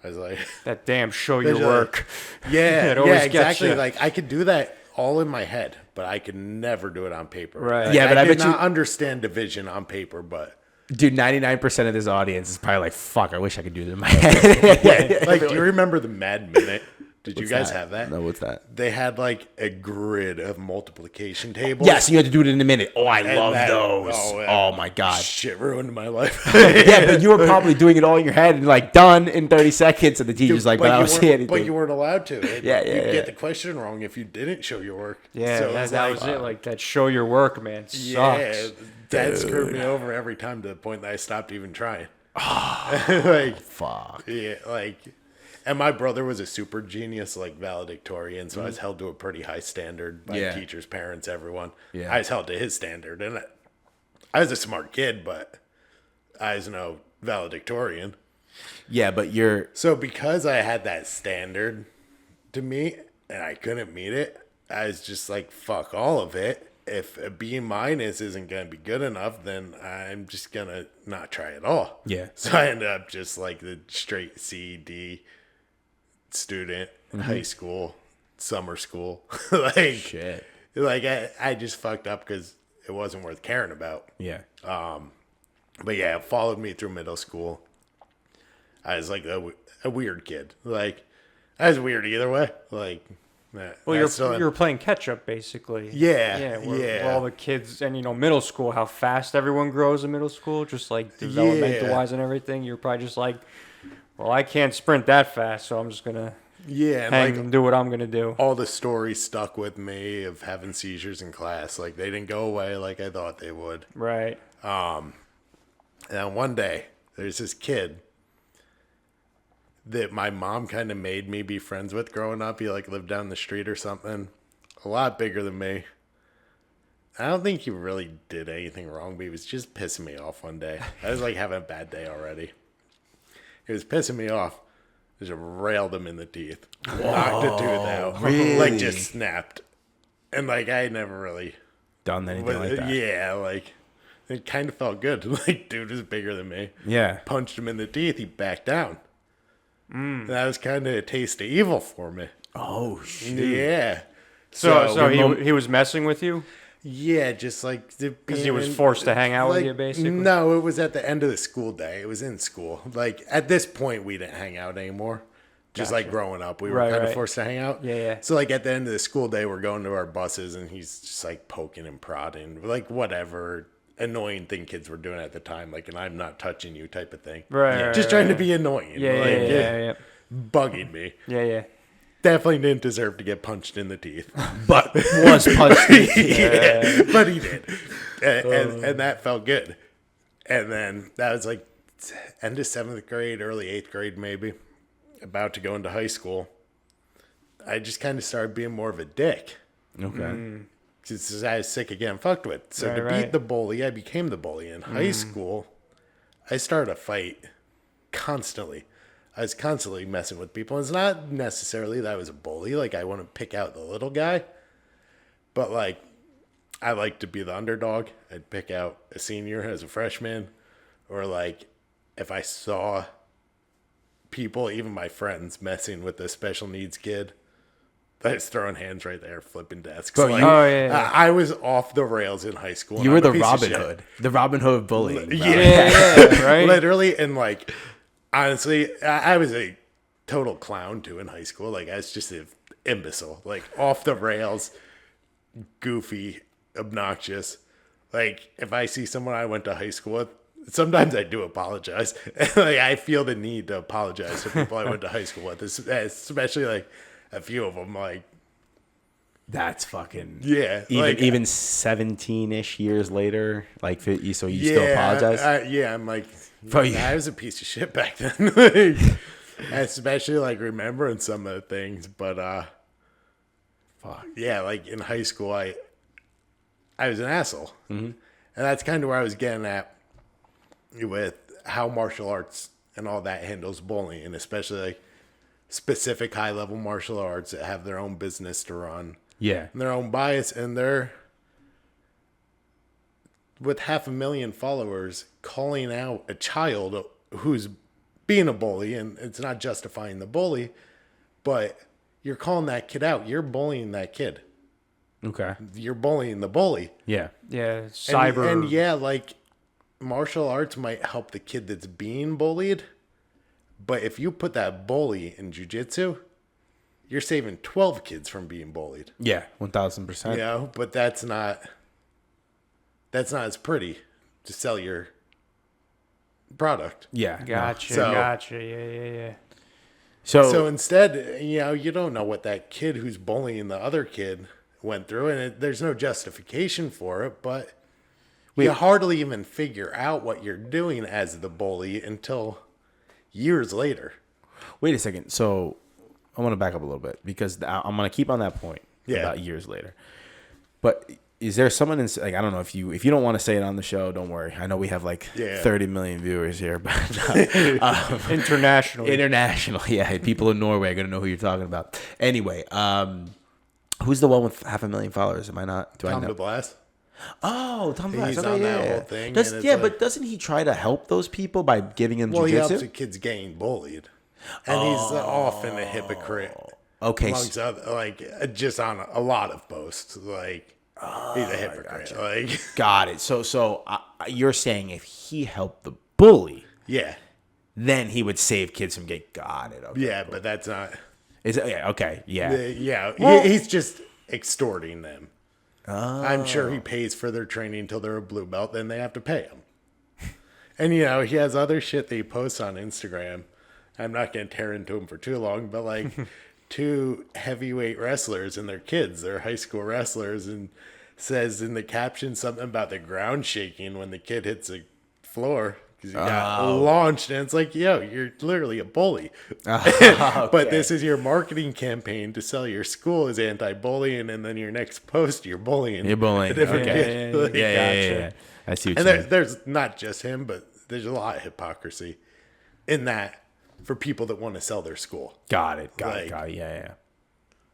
I was like, that damn show your work. Yeah, It always yeah, gets exactly. you. Like I could do that all in my head, but I could never do it on paper. Right. Like, Yeah, but I did bet you- not understand division on paper, but Dude, 99% of this audience is probably like, fuck, I wish I could do it in my head. like, do you remember the Mad Minute? Did you guys that? have that? No, what's that? They had like a grid of multiplication tables. Yes, you had to do it in a minute. Oh, I love that- those. oh, Oh, my God. Shit ruined my life. Yeah, but you were probably doing it all in your head and like done in 30 seconds. And the teacher's like, but I don't see anything. But you weren't allowed to. Yeah, You'd yeah. get the question wrong if you didn't show your work. Yeah, So that, it's that was it. Like that show your work, man. Sucks. Yeah, that screwed me over every time to the point that I stopped even trying. Like, Fuck. yeah, like, and my brother was a super genius, like valedictorian, so I was held to a pretty high standard by Yeah. teachers, parents, everyone. Yeah. I was held to his standard, and I was a smart kid, but I was no valedictorian. Yeah, but you're. So because I had that standard to meet and I couldn't meet it, I was just like, fuck all of it. If a B minus isn't going to be good enough, then I'm just going to not try at all. Yeah. So I ended up just like the straight C, D student, high school, summer school. Like, Shit. like I just fucked up because it wasn't worth caring about. Yeah. But yeah, it followed me through middle school. I was like a weird kid. Like, I was weird either way. Like, Well, you're playing catch up basically. Yeah, yeah. yeah. Where all the kids and middle school, how fast everyone grows in middle school, just like developmental wise and everything. You're probably just like, well, I can't sprint that fast, so I'm just gonna yeah, and hang like and do what I'm gonna do. all the stories stuck with me of having seizures in class. Like, they didn't go away like I thought they would. Right. And then one day, there's this kid that my mom kind of made me be friends with growing up. He like lived down the street or something. A lot bigger than me. I don't think he really did anything wrong, but he was just pissing me off one day. I was like having a bad day already. He was pissing me off. I just railed him in the teeth. Knocked a tooth out. really? Like, just snapped. And like, I had never really Done anything like that. yeah, like, it kind of felt good. Like, dude was bigger than me. Yeah. Punched him in the teeth. He backed down. That was kind of a taste of evil for me. Oh, shit. Yeah. So he was messing with you yeah, just like because he was forced to hang out with you, basically. No, it was at the end of the school day. It was in school. Like, at this point, we didn't hang out anymore. Just like growing up, we were Right, kind of right. forced to hang out. Yeah, yeah. So like at the end of the school day, we're going to our buses, and he's just like poking and prodding, like whatever annoying thing kids were doing at the time, like, and I'm not touching you type of thing. Right, Just right, trying to right. be annoying. Yeah, like, yeah. bugging me. Yeah. Definitely didn't deserve to get punched in the teeth. But was punched. Yeah, but he did. And that felt good. And then that was like end of 7th grade, early 8th grade, maybe. About to go into high school. I just kind of started being more of a dick. Okay. Because I was sick of getting fucked with. So Right, to right. beat the bully, I became the bully. In high school, I started a fight constantly. I was constantly messing with people. It's not necessarily that I was a bully. Like, I want to pick out the little guy. But, like, I like to be the underdog. I'd pick out a senior as a freshman. Or, like, if I saw people, even my friends, messing with a special needs kid, I was throwing hands right there, flipping desks. Bro, Like, you- Oh, yeah. I was off the rails in high school. and You were I'm a the piece of Robin shit. Hood. The Robin Hood of bullying. bro. Yeah, right. Literally, and like, honestly, I was a total clown too in high school. Like, I was just an imbecile, like off the rails, goofy, obnoxious. Like, if I see someone I went to high school with, sometimes I do apologize. Like, I feel the need to apologize to people I went to high school with, especially like a few of them. Like, That's fucking. yeah, Even like, even 17-ish years later, like, so you still apologize? I'm like, Bro, I was a piece of shit back then. Like, especially like remembering some of the things, but Fuck. yeah, like in high school, I was an asshole, and that's kind of where I was getting at with how martial arts and all that handles bullying, and especially like specific high level martial arts that have their own business to run, Yeah. and their own bias, and with 500,000 followers calling out a child who's being a bully, and it's not justifying the bully, but you're calling that kid out. You're bullying that kid. Okay. You're bullying the bully. Yeah. Yeah, cyber. And yeah, like martial arts might help the kid that's being bullied, but if you put that bully in jiu-jitsu, you're saving 12 kids from being bullied. Yeah, 1,000%. You know, but that's not as pretty to sell your product. Yeah. no. Gotcha, So- gotcha. Yeah. So instead, you know, you don't know what that kid who's bullying the other kid went through, and there's no justification for it, but you hardly even figure out what you're doing as the bully until years later. Wait a second. So I want to back up a little bit because I'm going to keep on that point Yeah. about years later. But is there someone in, like, I don't know if you don't want to say it on the show, don't worry. I know we have like 30 million viewers here, but Internationally. yeah, people in Norway are going to know who you're talking about. Anyway, who's the one with 500,000 followers? Am I not? Do I Tom know? DeBlass. Oh, Tom DeBlass. He's Okay, on yeah, that yeah. whole thing, Does, and it's yeah, like- but doesn't he try to help those people by giving them Well, he helps jiu-jitsu? the kids getting bullied, and he's often a hypocrite. Okay, Amongst other, like just on a lot of posts, like he's a hypocrite. Like, got it. So you're saying if he helped the bully, yeah, then he would save kids from getting. Got it. Okay. yeah, but that's not. Is it? Yeah. Okay. Yeah. Yeah, he's just extorting them. I'm sure he pays for their training until they're a blue belt, then they have to pay him. And you know, he has other shit that he posts on Instagram. I'm not going to tear into him for too long, but like two heavyweight wrestlers and their kids, they're high school wrestlers, and says in the caption something about the ground shaking when the kid hits the floor because he got launched, and it's like, yo, you're literally a bully. But this is your marketing campaign to sell your school as anti-bullying, and then your next post you're bullying. You're bullying. a different Okay. kid. Like, Yeah. I see what and you mean. there's not just him, but there's a lot of hypocrisy in that for people that want to sell their school. Got it. Yeah.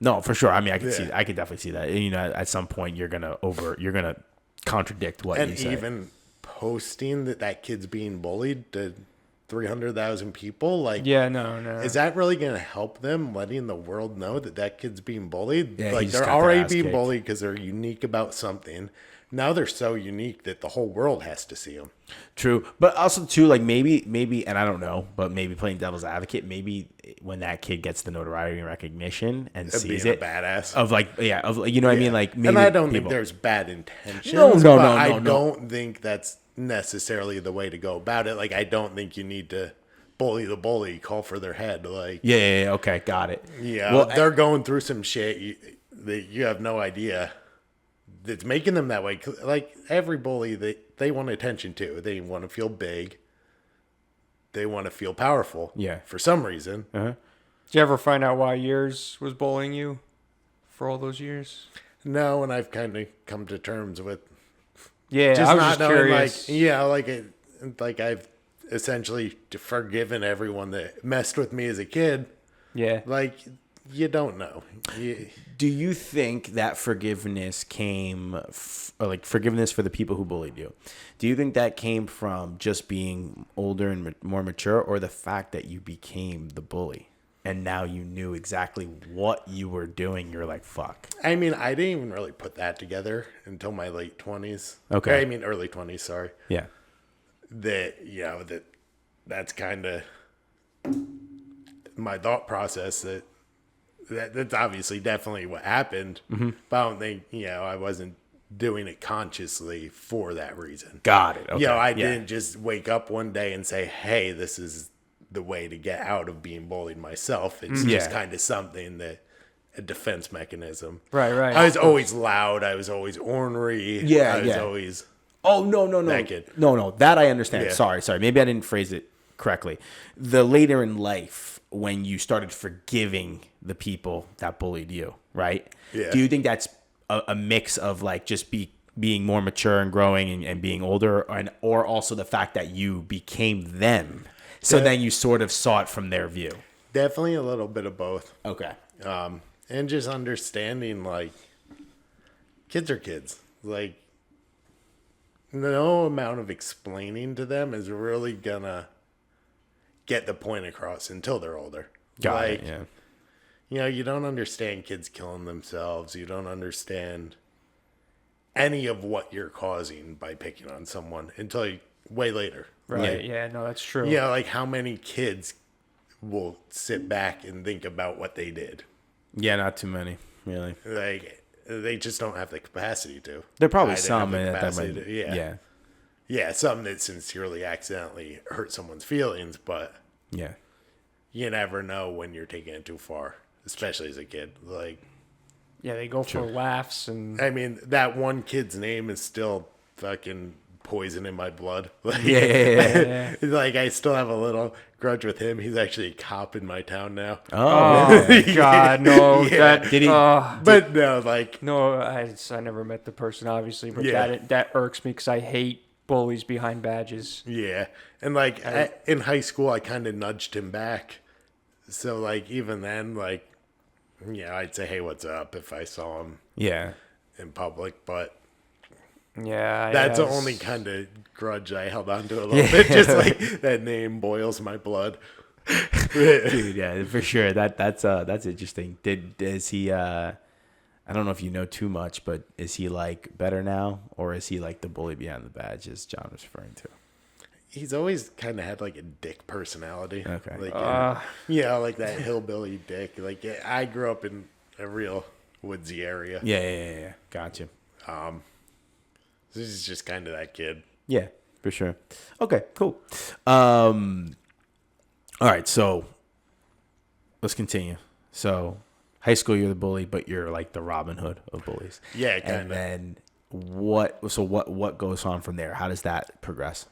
No, for sure. I mean, I could see. I could definitely see that. You know, at some point, you're gonna contradict what And you say. even posting that kid's being bullied to 300,000 people, like, Yeah, no. is that really going to help them letting the world know that kid's being bullied? Yeah, he Like, just they're got their already ass being kicked. bullied because they're unique about something. Now they're so unique that the whole world has to see them. True, but also too, like maybe, and I don't know, but maybe playing devil's advocate, maybe when that kid gets the notoriety and recognition and sees Being it, a badass. of like, you know what I mean, like maybe. And I don't think people- there's bad intentions. No, but no, I no. don't think that's necessarily the way to go about it. Like, I don't think you need to bully the bully, call for their head. Like, Yeah, okay, got it. yeah, Well, they're going through some shit that you have no idea that's making them that way. Like, every bully, they want attention too. They want to feel big. They want to feel powerful. Yeah. For some reason. Did you ever find out why Years was bullying you for all those years? No, and I've kind of come to terms with Yeah, just I was not just knowing, curious. like, yeah, like I've essentially forgiven everyone that messed with me as a kid. Yeah. Like, you don't know. Do you think that forgiveness came, or like forgiveness for the people who bullied you? Do you think that came from just being older and more mature, or the fact that you became the bully and now you knew exactly what you were doing? You're like, fuck. I mean, I didn't even really put that together until my late 20s. Okay. I mean, early 20s, sorry. Yeah. That's kind of my thought process. That's obviously definitely what happened, but I don't think, I wasn't doing it consciously for that reason. Got it. Okay. I didn't just wake up one day and say, hey, this is the way to get out of being bullied myself. It's just kind of something a defense mechanism. Right. I was always loud. I was always ornery. Yeah, I was yeah. always... Oh, no. That kid. No, that I understand. Yeah. Sorry. Maybe I didn't phrase it correctly. The later in life, when you started forgiving the people that bullied you, right? Yeah. Do you think that's a mix of like just being more mature and growing and being older, or also the fact that you became them? So then you sort of saw it from their view. Definitely a little bit of both. Okay. And just understanding, like, kids are kids. Like, no amount of explaining to them is really gonna get the point across until they're older. Got it, yeah. You don't understand kids killing themselves. You don't understand any of what you're causing by picking on someone until way later. Right. Yeah, no, that's true. Like how many kids will sit back and think about what they did? Yeah, not too many, really. Like, they just don't have the capacity to. There are probably some that might, Yeah, some that sincerely accidentally hurt someone's feelings, but yeah, you never know when you're taking it too far, especially as a kid. Like, yeah, they go for laughs and. I mean, that one kid's name is still fucking poison in my blood. Like, Yeah. like I still have a little grudge with him. He's actually a cop in my town now. Oh God, no! Yeah. That Did he? But no, like no, I never met the person, obviously, but Yeah. that irks me because I hate bullies behind badges. yeah, and like in high school, I kind of nudged him back. So like even then, like I'd say, "Hey, what's up?" if I saw him Yeah. in public, but. Yeah, That's the only kind of grudge I held on to a little bit. Just like that name boils my blood. Dude, yeah, for sure. That's interesting. Is he I don't know if you know too much, but is he like better now, or is he like the bully behind the badge as John was referring to? He's always kind of had like a dick personality. Okay. Like like that hillbilly dick. Like I grew up in a real woodsy area. Yeah. Gotcha. This is just kind of that kid. Yeah, for sure. Okay, cool. All right, so let's continue. So high school, you're the bully, but you're like the Robin Hood of bullies. Yeah, kind of. And then what goes on from there? How does that progress?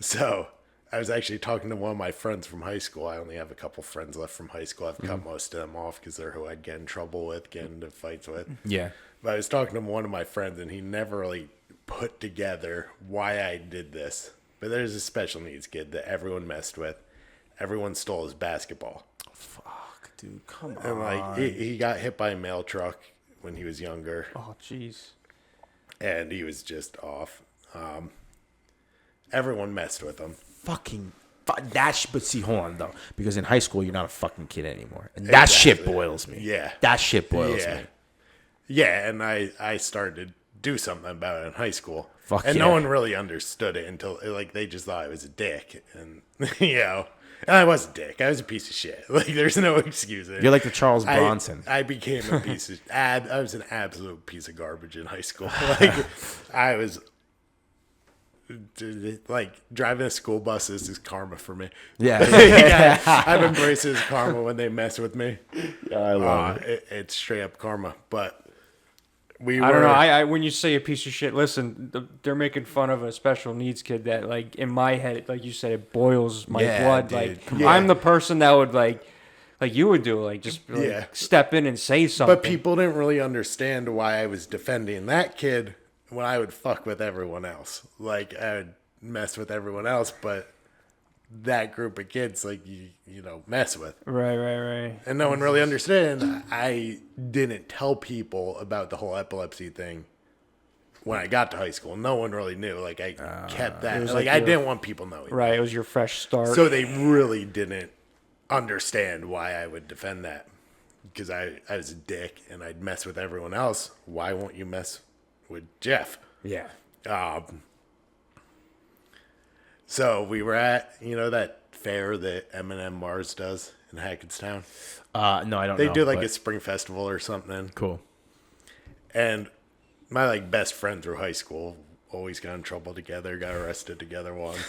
So I was actually talking to one of my friends from high school. I only have a couple friends left from high school. I've cut most of them off because they're who I'd get in trouble with, get into fights with. Yeah. But I was talking to one of my friends, and he never really put together why I did this. But there's a special needs kid that everyone messed with. Everyone stole his basketball. Fuck, dude, come on. And like he got hit by a mail truck when he was younger. Oh, jeez. And he was just off. Everyone messed with him. But see, hold on though, because in high school you're not a fucking kid anymore, and that shit boils me. Yeah, that shit boils me. Yeah, and I started to do something about it in high school. And no one really understood it until like they just thought I was a dick, and and I was a dick. I was a piece of shit. Like there's no excuse. You're like the Charles Bronson. I became a piece of. I was an absolute piece of garbage in high school. Like I was. Like driving a school bus is karma for me. Yeah. I've embraced it as karma when they mess with me. Yeah, I love it. It's straight up karma. But I don't know. I when you say a piece of shit, listen, they're making fun of a special needs kid that, like, in my head, like you said, it boils my blood. Dude. Like I'm the person that would like you would do, like just step in and say something. But people didn't really understand why I was defending that kid when I would fuck with everyone else. Like I would mess with everyone else, but that group of kids, like you mess with. Right. And no one really understood. I didn't tell people about the whole epilepsy thing when I got to high school. No one really knew. Like I kept that. Like I didn't want people knowing. Right, it was your fresh start. So they really didn't understand why I would defend that. Because I was a dick and I'd mess with everyone else. Why won't you mess with Jeff? Yeah. So we were at, that fair that M&M Mars does in Hackettstown. No, I don't know. They do like a spring festival or something. Cool. And my best friend through high school always got in trouble together, got arrested together once.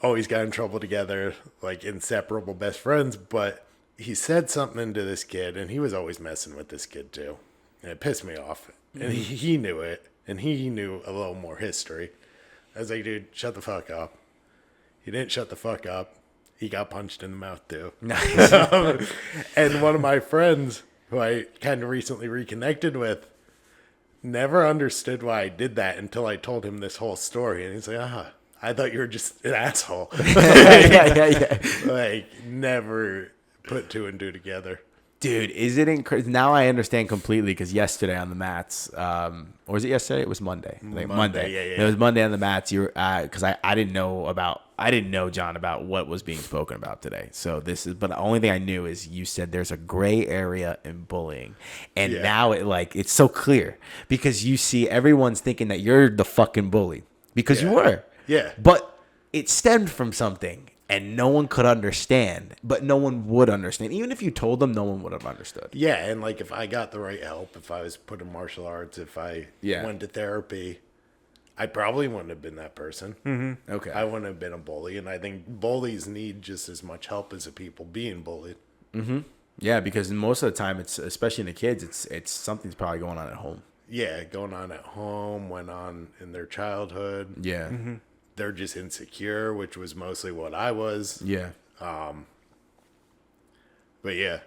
Always got in trouble together, like inseparable best friends. But he said something to this kid, and he was always messing with this kid too. And it pissed me off. And he knew it. And he knew a little more history. I was like, dude, shut the fuck up. He didn't shut the fuck up. He got punched in the mouth too. Nice. And one of my friends, who I kind of recently reconnected with, never understood why I did that until I told him this whole story. And he's like, I thought you were just an asshole. Yeah. Like, never put two and two together. Dude, is it incredible? Now I understand completely because yesterday on the mats, or was it yesterday? It was Monday. Monday. Yeah. It was Monday on the mats. You because I didn't know John about what was being spoken about today. So but the only thing I knew is you said there's a gray area in bullying, and now it's so clear because you see everyone's thinking that you're the fucking bully because you were. Yeah. But it stemmed from something. And no one could understand, but no one would understand. Even if you told them, no one would have understood. Yeah, and like if I got the right help, if I was put in martial arts, if I went to therapy, I probably wouldn't have been that person. Mm-hmm. Okay. I wouldn't have been a bully, and I think bullies need just as much help as the people being bullied. Mm-hmm. Yeah, because most of the time, it's especially in the kids, it's something's probably going on at home. Yeah, going on at home, went on in their childhood. Yeah. Mm-hmm. They're just insecure, which was mostly what I was. Yeah. But yeah.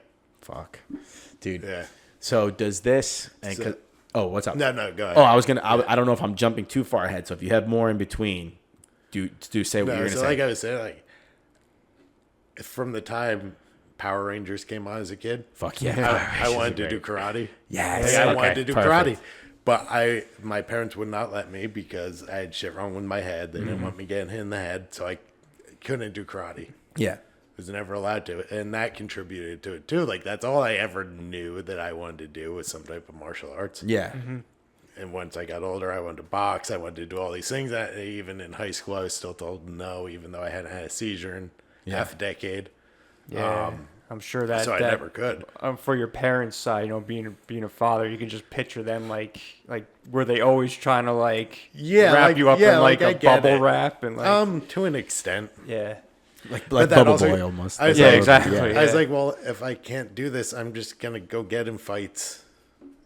Fuck. Dude. Yeah. So does this... what's up? No, go ahead. Oh, I don't know if I'm jumping too far ahead, so if you have more in between, do say what you're going to say. Like I was saying, from the time Power Rangers came on as a kid... Fuck yeah. I wanted to do karate. Yes. I wanted to do karate. But my parents would not let me because I had shit wrong with my head. They didn't want me getting hit in the head, so I couldn't do karate. Yeah. Was never allowed to, and that contributed to it too. Like that's all I ever knew that I wanted to do was some type of martial arts. Yeah. Mm-hmm. And once I got older, I wanted to box. I wanted to do all these things. That even in high school, I was still told no, even though I hadn't had a seizure in half a decade. Yeah. I'm sure that. So I never could. For your parents' side, being a father, you can just picture them like were they always trying to wrap you up in a bubble wrap and to an extent. Yeah. Like Bubble Boy almost. Exactly. Yeah. I was like, well, if I can't do this, I'm just gonna go get in fights,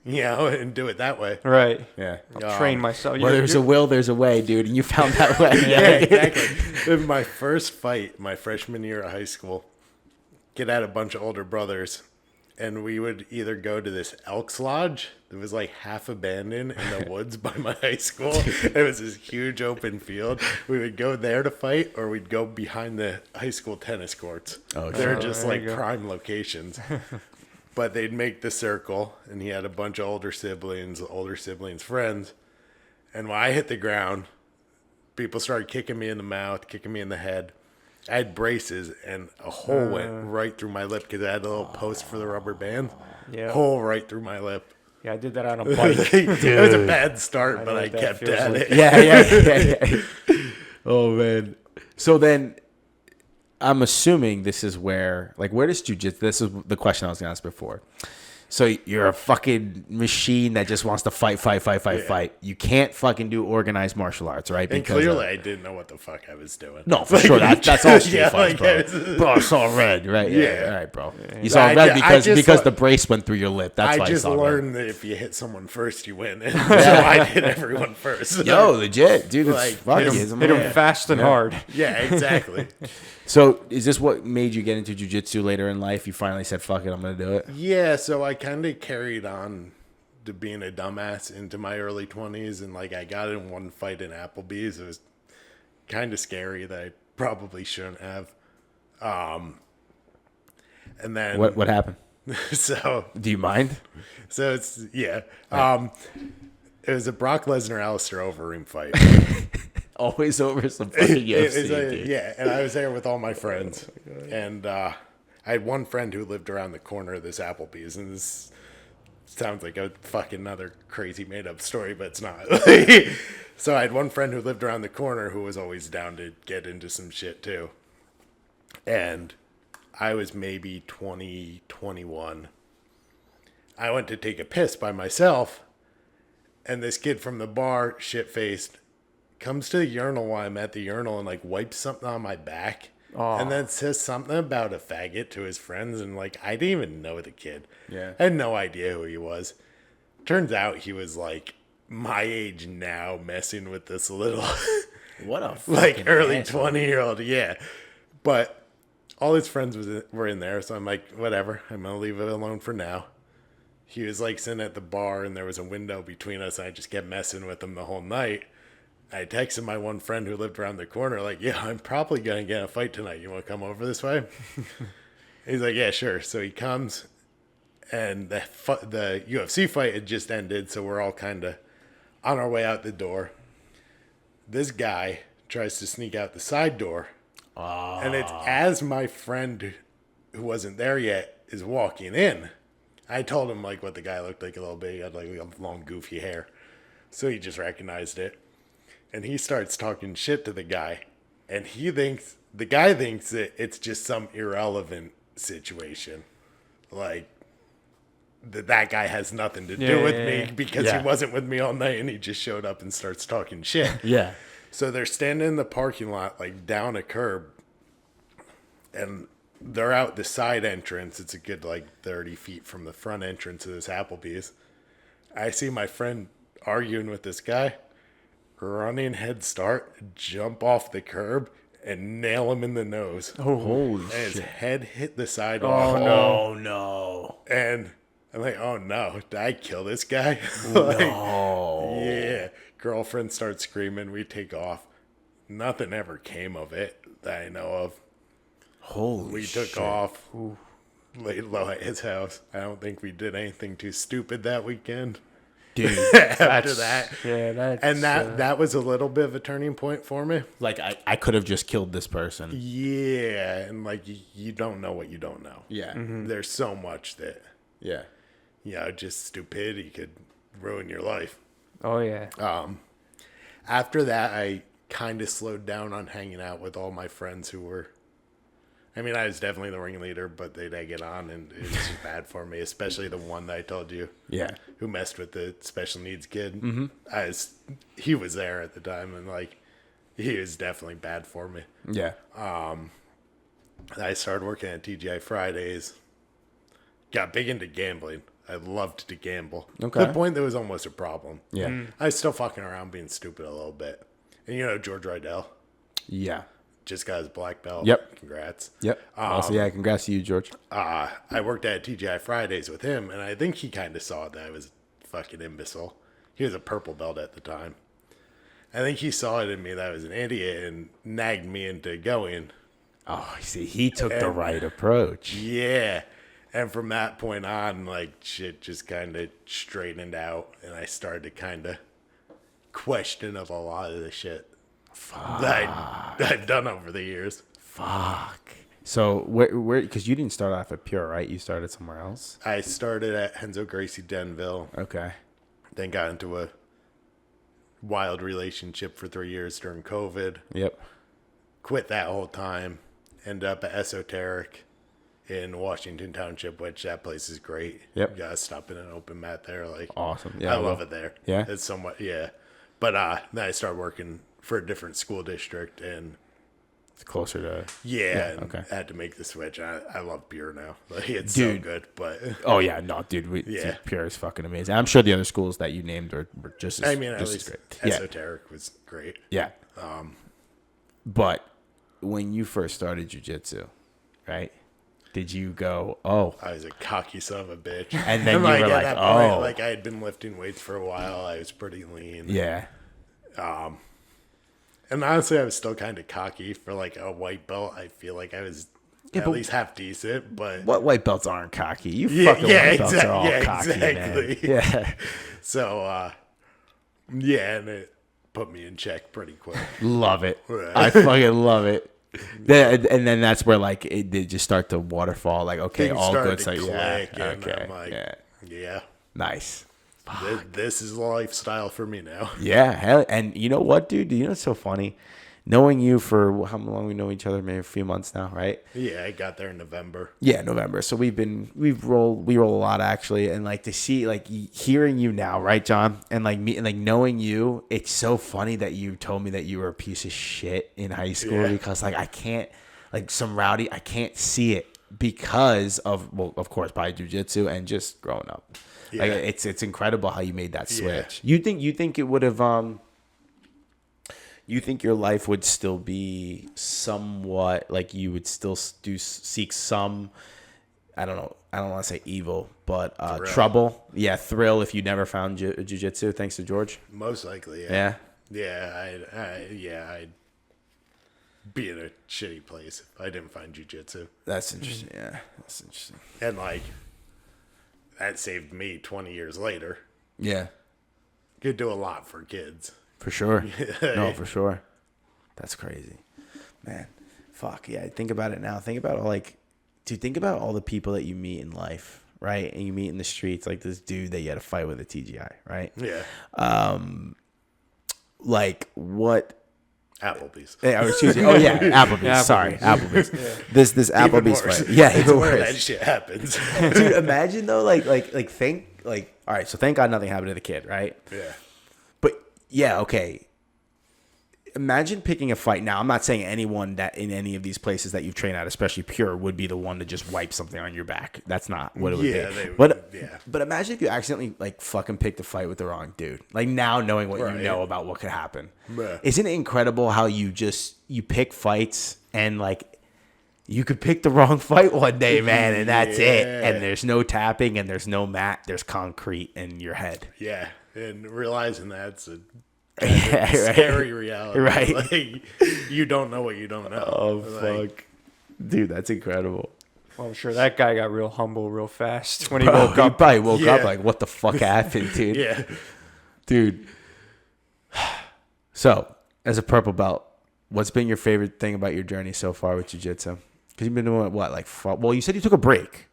and do it that way. Right. Yeah. I'll train myself. Well, there's a will, there's a way, dude, and you found that way. Yeah, exactly. In my first fight, my freshman year of high school, kid had a bunch of older brothers, and we would either go to this Elks Lodge that was like half abandoned in the woods by my high school. It was this huge open field. We would go there to fight, or we'd go behind the high school tennis courts. Oh, they're just like prime locations. But they'd make the circle, and he had a bunch of older siblings friends. And when I hit the ground, people started kicking me in the mouth, kicking me in the head. I had braces, and a hole went right through my lip because I had a little post for the rubber band. Yeah. Hole right through my lip. Yeah, I did that on a bike. It was a bad start, but I kept at it. Yeah. Oh, man. So then, I'm assuming this is where does jiu-jitsu, this is the question I was going to ask before. So you're a fucking machine that just wants to fight. You can't fucking do organized martial arts, right? And clearly I didn't know what the fuck I was doing. No, for sure. That's all street fights, bro. Bro, I saw red, right? Yeah. All right, bro. You saw red because the brace went through your lip. That's why I saw red. learned that if you hit someone first, you win. And so I hit everyone first. Yo, legit. Dude, hit him fast and hard. Yeah, exactly. So is this what made you get into jiu-jitsu later in life? You finally said, fuck it, I'm going to do it? Yeah, so I kind of carried on to being a dumbass into my early 20s. And I got in one fight in Applebee's. It was kind of scary that I probably shouldn't have. And then... What happened? So... Do you mind? So it's... Yeah. It was a Brock Lesnar-Alistair Overeem fight. Always over some fucking UFC, yeah, and I was there with all my friends. And I had one friend who lived around the corner of this Applebee's. And this sounds like a fucking another crazy made-up story, but it's not. So I had one friend who lived around the corner who was always down to get into some shit, too. And I was maybe 20, 21. I went to take a piss by myself. And this kid from the bar, shit-faced, comes to the urinal while I'm at the urinal and wipes something on my back. And then says something about a faggot to his friends. And I didn't even know the kid. Yeah. I had no idea who he was. Turns out he was my age now, messing with this little what a fucking early asshole. 20-year-old. Yeah. But all his friends were in there. So I'm like, whatever. I'm going to leave it alone for now. He was sitting at the bar and there was a window between us. And I just kept messing with him the whole night. I texted my one friend who lived around the corner, yeah, I'm probably going to get in a fight tonight. You want to come over this way? He's like, yeah, sure. So he comes. And the UFC fight had just ended, so we're all kind of on our way out the door. This guy tries to sneak out the side door. Oh. And it's as my friend who wasn't there yet is walking in. I told him like what the guy looked like a little bit. He had like long, goofy hair. So he just recognized it. And he starts talking shit to the guy. And the guy thinks that it's just some irrelevant situation. Like, that guy has nothing to do with me because he wasn't with me all night and he just showed up and starts talking shit. Yeah. So they're standing in the parking lot, like down a curb. And they're out the side entrance. It's a good like 30 feet from the front entrance of this Applebee's. I see my friend arguing with this guy, running head start, jump off the curb, and nail him in the nose. Oh, holy and shit. His head hit the sidewalk. Oh, no. And I'm like, oh, no. Did I kill this guy? No. Yeah. Girlfriend starts screaming. We take off. Nothing ever came of it that I know of. Holy shit. We took off, laid low at his house. I don't think we did anything too stupid that weekend. Dude, after that. Yeah, that's... And that was a little bit of a turning point for me. Like, I could have just killed this person. Yeah, and like, you don't know what you don't know. Yeah. Mm-hmm. There's so much that, Yeah. just stupidity could ruin your life. Oh, yeah. After that, I kind of slowed down on hanging out with all my friends who were... I mean, I was definitely the ringleader, but they'd egg it on, and it was just bad for me, especially the one that I told you. Yeah. Who messed with the special needs kid. Mm-hmm. He was there at the time, and, like, he was definitely bad for me. Yeah. I started working at TGI Fridays. Got big into gambling. I loved to gamble. Okay. To the point that was almost a problem. Yeah. I was still fucking around being stupid a little bit. And you know George Rydell? Yeah. Just got his black belt. Yep. Congrats. Yep. Also, yeah, congrats to you, George. I worked at TGI Fridays with him, and I think he kind of saw that I was a fucking imbecile. He was a purple belt at the time. I think he saw it in me that I was an idiot and nagged me into going. Oh, see, he took the right approach. Yeah. And from that point on, like, shit just kind of straightened out, and I started to kind of question of a lot of the shit that I've done over the years. Fuck. So where? Because you didn't start off at Pure, right? You started somewhere else. I started at Henzo Gracie Denville. Okay. Then got into a wild relationship for 3 years during COVID. Yep. Quit that whole time. Ended up at Esoteric in Washington Township, which that place is great. Yep. You gotta stop in an open mat there. Like, Awesome. Yeah, I love it there. Yeah? It's somewhat, yeah. But then I started working for a different school district, and It's closer to. and okay. I had to make the switch. I love Pure now. Like, it's Dude. so good, but Oh yeah, no, dude. Yeah. Pure is fucking amazing. I'm sure the other schools that you named were just as. I mean, at just least as great. Esoteric was great. Yeah. But when you first started jiu-jitsu, right? Did you go, oh, I was a cocky son of a bitch. and then you were at like, that point, oh, like I had been lifting weights for a while. I was pretty lean. yeah, And honestly, I was still kind of cocky for like a white belt. I feel like I was at but- least half decent, but what white belts aren't cocky? You Yeah, fucking yeah, white belts are all yeah, cocky, exactly. man. Yeah, so and it put me in check pretty quick. love it. Right. I fucking love it. And then that's where like it did just start to waterfall. Like, okay, Things all started good. to So yeah, click, and okay, I'm like, yeah, yeah, nice. this is lifestyle for me now. Yeah, hell, and you know what, dude? You know what's so funny? Knowing you for how long we know each other, maybe a few months now, right? Yeah, I got there in November. Yeah, November. So we roll a lot actually, and like to see like hearing you now, right, John? And like me, and like knowing you, it's so funny that you told me that you were a piece of shit in high school because like I can't like some rowdy, I can't see it because of of course by jiu-jitsu and just growing up. Yeah. Like it's incredible how you made that switch. Yeah. You think it would have you think your life would still be somewhat like you would still seek some, I don't know, I don't want to say evil, but trouble. Yeah, thrill if you never found jiu-jitsu thanks to George. Most likely, Yeah. Yeah, I'd be in a shitty place if I didn't find jiu-jitsu. That's interesting. Yeah, that's interesting. And like that saved me 20 years later. Yeah. Could do a lot for kids. For sure. No, for sure. That's crazy. Man, fuck. Yeah, think about it now. Think about think about all the people that you meet in life, right? And you meet in the streets, like this dude that you had to fight with at TGI, right? Yeah. Like what? Applebee's. Excuse me. Oh yeah, Applebee's. Sorry, Applebee's. Yeah. This Applebee's fight. Yeah, even worse. That shit happens. Dude, imagine though, all right, so thank God nothing happened to the kid, right? Yeah. But yeah, okay. Imagine picking a fight. Now, I'm not saying anyone that in any of these places that you've trained at, especially Pure, would be the one to just wipe something on your back. That's not what it would be. But imagine if you accidentally fucking picked a fight with the wrong dude. Like now knowing what you know about what could happen. Yeah. Isn't it incredible how you pick fights and you could pick the wrong fight one day, man, and that's it. And there's no tapping and there's no mat. There's concrete in your head. Yeah. And realizing that's a right. scary reality. Right. Like, you don't know what you don't know. Oh, fuck. Dude, that's incredible. Well, I'm sure that guy got real humble real fast when he Bro, woke up. He probably woke up like, what the fuck happened, dude? Yeah. Dude. So, as a purple belt, what's been your favorite thing about your journey so far with jiu-jitsu? Because you've been doing well, you said you took a break.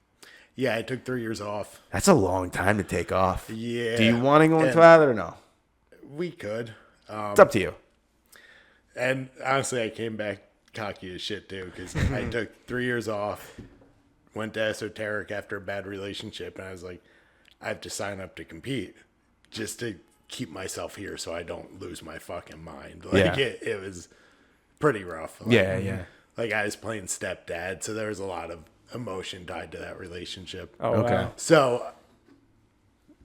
Yeah, I took 3 years off. That's a long time to take off. Yeah. Do you want to go into that or no? We could. It's up to you. And honestly, I came back cocky as shit too, because I took 3 years off, went to esoteric after a bad relationship, and I was like, I have to sign up to compete just to keep myself here so I don't lose my fucking mind. It was pretty rough. Yeah. Like I was playing stepdad, so there was a lot of emotion tied to that relationship. Oh, Okay. wow. So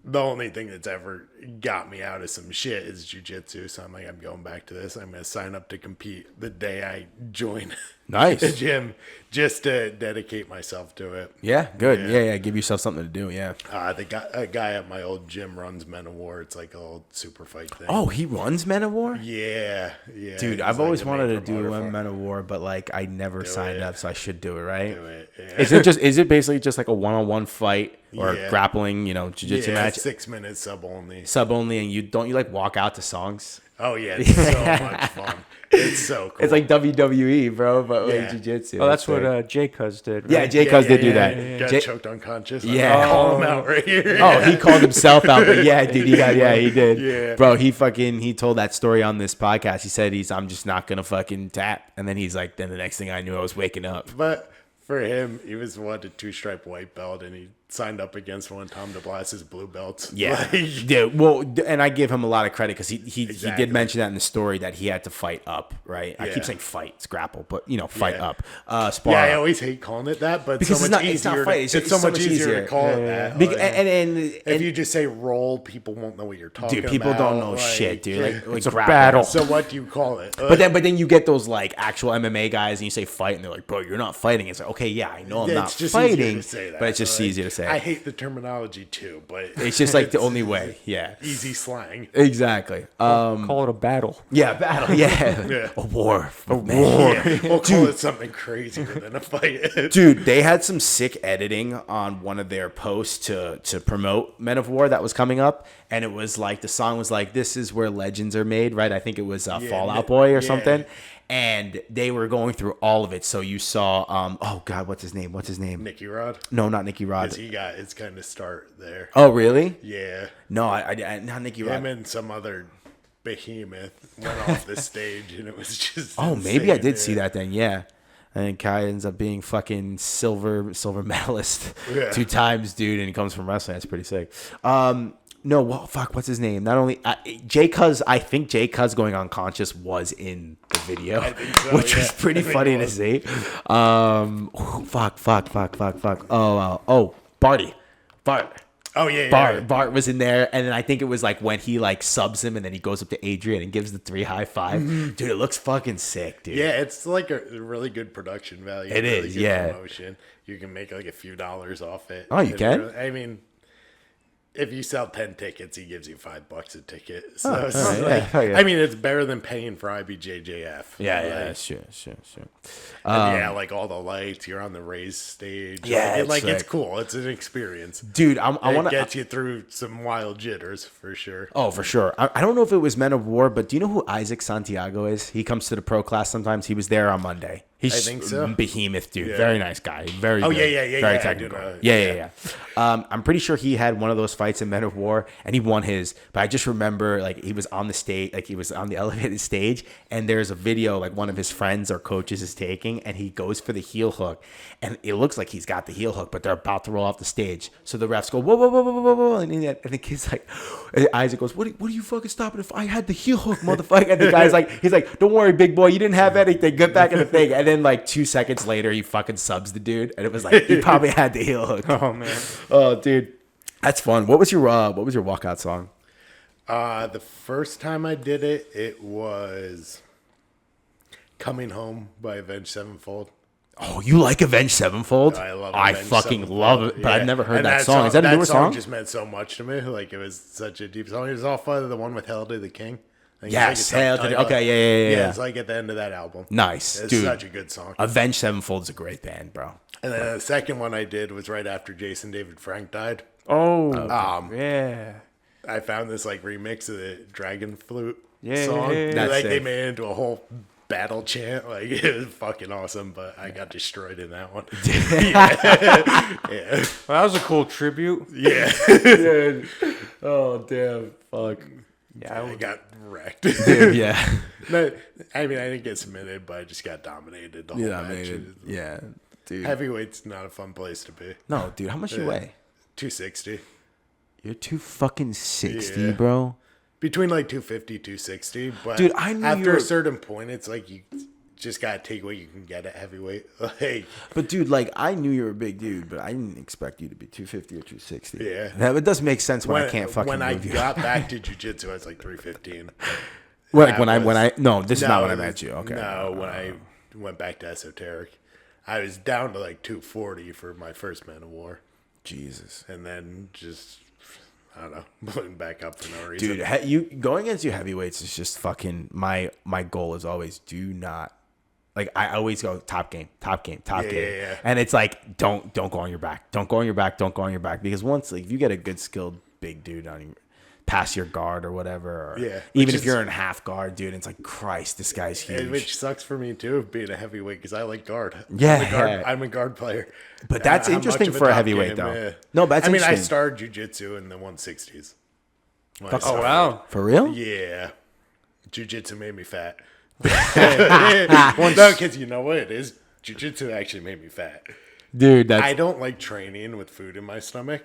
the only thing that's ever got me out of some shit is jiu-jitsu. So I'm like, I'm going back to this. I'm going to sign up to compete the day I join Nice. the gym just to dedicate myself to it. Yeah, good. Yeah. Give yourself something to do, yeah. A guy at my old gym runs Men of War. It's like a old super fight thing. Oh, he runs Men of War? Yeah. Dude, He's I've like always the wanted main to do promoter for Men of War, but I never signed up, so I should do it, right? Do it. Yeah. Is it basically just like a one-on-one fight or grappling, jiu-jitsu match? 6 minutes sub only. Sub only, and you walk out to songs? Oh yeah, it's so much fun. It's so cool. It's like WWE, bro, but with jiu-jitsu. Oh, that's what Jay Cuz did. Right? Yeah, Jay Cuz did do that. Yeah. Got choked unconscious. Yeah. I'm call him out right here. Oh, he called himself out, but yeah, dude, he did. Yeah. Bro, he told that story on this podcast. He said I'm just not gonna fucking tap, and then he's like, then the next thing I knew, I was waking up. But for him, he was a 2-stripe white belt, and he signed up against one of Tom DeBlass's blue belts. Yeah, yeah. Well, and I give him a lot of credit because he did mention that in the story that he had to fight up, right? I keep saying fight, it's grapple, but fight up, spar. Yeah, I up. always hate calling it that, but Because so much it's not easier. fight. It's so much easier to call it that. And if you just say roll, people won't know what you're talking about. dude, people don't know shit, dude. Like it's a grapple. battle. So what do you call it? But then you get those actual MMA guys and you say fight and they're like, bro, you're not fighting. It's like, okay, yeah, I know I'm not just fighting, to say that, but it's just easier to say. I hate the terminology too, but It's just the only way. Yeah. easy slang. Exactly. Call it a battle. Yeah, battle. Yeah. Yeah. A war. Yeah, we'll call it something crazier than a fight. Dude, they had some sick editing on one of their posts to promote Men of War that was coming up, and it was the song was "This is where legends are made," right? I think it was Fallout Boy or something, and they were going through all of it. So you saw, oh God, what's his name? Nicky Rod. No, not Nicky Rod. Because he got his kind of start there. Oh, really? Yeah. No, I not Nicky Rod. Him and some other behemoth went off the stage, and it was just. Oh, maybe I insane, did see that then. Yeah. And then Kai ends up being fucking silver medalist 2 times, dude, and he comes from wrestling. That's pretty sick. No, well, fuck, what's his name? Not only Jay Cuz, I think Jay Cuz going unconscious was in the video, which was pretty funny to see. Fuck. Oh, Bart. Oh yeah, Bart was in there, and then I think it was when he subs him, and then he goes up to Adrian and gives the 3 high five. Mm-hmm. Dude, it looks fucking sick, dude. Yeah, it's a really good production value. It really is, good yeah. Promotion. You can make a few dollars off it. Oh, you can? I mean, if you sell 10 tickets, he gives you $5 a ticket. So it's right, like, yeah. I mean, it's better than paying for IBJJF. Yeah, sure. Yeah, like all the lights, you're on the raised stage. Yeah, it's cool. It's an experience. Dude, I want to get you through some wild jitters for sure. Oh, for sure. I don't know if it was Men of War, but do you know who Isaac Santiago is? He comes to the pro class sometimes. He was there on Monday. He's I think so. Behemoth, dude. Yeah. Very nice guy. Very good. Yeah. Very technical. Yeah. I'm pretty sure he had one of those fights in Men of War, and he won his. But I just remember, like, he was on the stage, like, he was on the elevated stage, and there's a video, like, one of his friends or coaches is taking, and he goes for the heel hook, and it looks like he's got the heel hook, but they're about to roll off the stage. So the refs go, whoa, and the kid's like, Isaac goes, what are you fucking stopping if I had the heel hook, motherfucker? And the guy's like, he's like, don't worry, big boy, you didn't have anything. Get back in the thing. And then like 2 seconds later, he fucking subs the dude, and it was like he probably had the heel hook. Oh man. Oh, dude, that's fun. What was your walkout song? The first time I did it, it was "Coming Home" by Avenged Sevenfold. Oh, you like Avenged Sevenfold? I love. I Avenged fucking Sevenfold. love it, but Yeah. I've never heard And that song. Is that a newer song? Just meant so much to me. Like it was such a deep song. It was off of the one with "Hail to the King." I think Yes, it's Hail to the- okay, yeah. It's like at the end of that album. Nice, It's dude. such a good song. Avenged Sevenfold's a great band, bro. And then the second one I did was right after Jason David Frank died. Oh. Yeah. I found this like remix of the Dragon Flute Yeah, song. yeah. That's Like they sick. made it into a whole battle chant. Like it was fucking awesome, but I got destroyed in that one. Yeah. Well, that was a cool tribute. Yeah. Oh damn, fuck. Yeah, I got wrecked. Dude, yeah. No, I mean, I didn't get submitted, but I just got dominated the whole match. Yeah, dude. Heavyweight's not a fun place to be. No, dude, how much you weigh? 260. You're 260, Yeah. bro. Between like 250, 260. But Dude, I knew you after were- a certain point, it's like you just got to take what you can get at heavyweight. Like, But dude, like I knew you were a big dude, but I didn't expect you to be 250 or 260. Yeah. That it does make sense when I can't fucking when I move you. got back to jiu-jitsu, I was like 315. Like when That I was- no, this is not when I it met was- you. Okay. No, when I went back to esoteric, I was down to like 240 for my first Man of War. Jesus. And then just, I don't know, blowing back up for no reason. Dude, you going against you heavyweights is just fucking my goal is always do not like I always go top game. Yeah. And it's like don't go on your back. Don't go on your back because once like if you get a good skilled big dude on you past your guard or whatever or Yeah, even which if is- you're in half guard, dude, it's like Christ, this guy's huge. Which sucks for me too, being a heavyweight, because I like guard. Yeah. I'm a guard player. But that's I'm much interesting of for a top heavyweight, game, though. yeah. No, but that's I mean, I interesting. started jiu-jitsu in the 160s. When I Oh started. wow. For real? Yeah. Jiu-jitsu made me fat. No, because you know what it is? Jiu-jitsu actually made me fat. Dude, that's I don't like training with food in my stomach.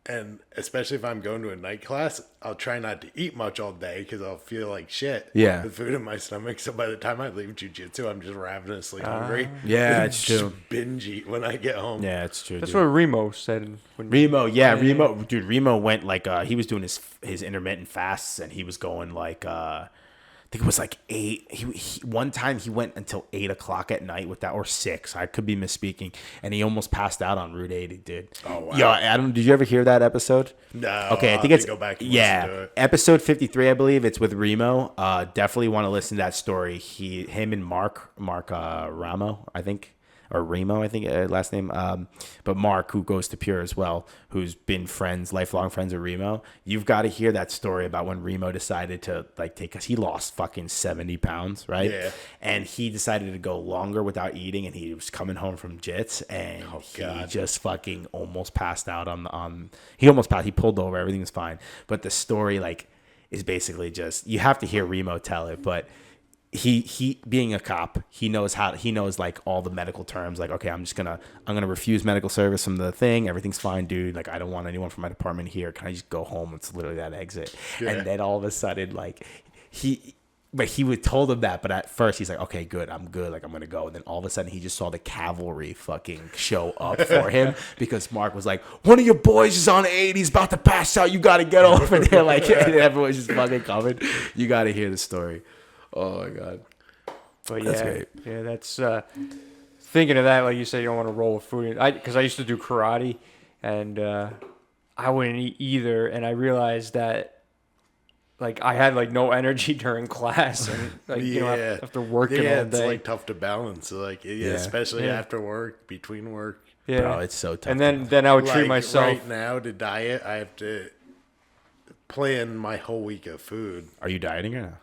And especially if I'm going to a night class, I'll try not to eat much all day because I'll feel like shit Yeah. with food in my stomach. So by the time I leave jiu-jitsu, I'm just ravenously hungry. Yeah, it's Just true. binge eat when I get home. Yeah, it's true. That's dude. what Remo said. When Remo, Remo went like he was doing his intermittent fasts and he was going like I think it was like 8. He one time he went until 8 o'clock at night with that, or 6. I could be misspeaking, and he almost passed out on Route 80, dude. Oh, wow. Yo, Adam, did you ever hear that episode? No. Okay, I I'll think have it's to go back and listen to it. episode 53, I believe. It's with Remo. Definitely want to listen to that story. Him and Mark Ramo, I think. Or Remo, I think, last name. But Mark, who goes to Pure as well, who's been lifelong friends with Remo. You've got to hear that story about when Remo decided to because he lost fucking 70 pounds, right? Yeah. And he decided to go longer without eating, and he was coming home from jits, and he just fucking almost passed out he almost passed. He pulled over. Everything was fine. But the story is basically just, you have to hear Remo tell it, but he being a cop, he knows like all the medical terms, like, okay, I'm gonna refuse medical service from the thing, everything's fine, dude, like I don't want anyone from my department here, can I just go home? It's literally that exit. Yeah. And then all of a sudden he would told him that, but at first he's like, okay, good, I'm good, like I'm gonna go. And then all of a sudden he just saw the cavalry fucking show up for him because Mark was like, one of your boys is on 8, he's about to pass out, you gotta get over there. Like, and everyone's just fucking coming. You gotta hear the story. Oh my god. But That's yeah, great. yeah, that's thinking of that. Like you said, you don't want to roll with food. Because I used to do karate, and I wouldn't eat either, and I realized that like I had like no energy during class, and like you know after working all day, it's like tough to balance. Like especially after work, between work. Yeah, Bro, it's so tough. And then I would treat myself. Right now to diet, I have to plan my whole week of food. Are you dieting or not?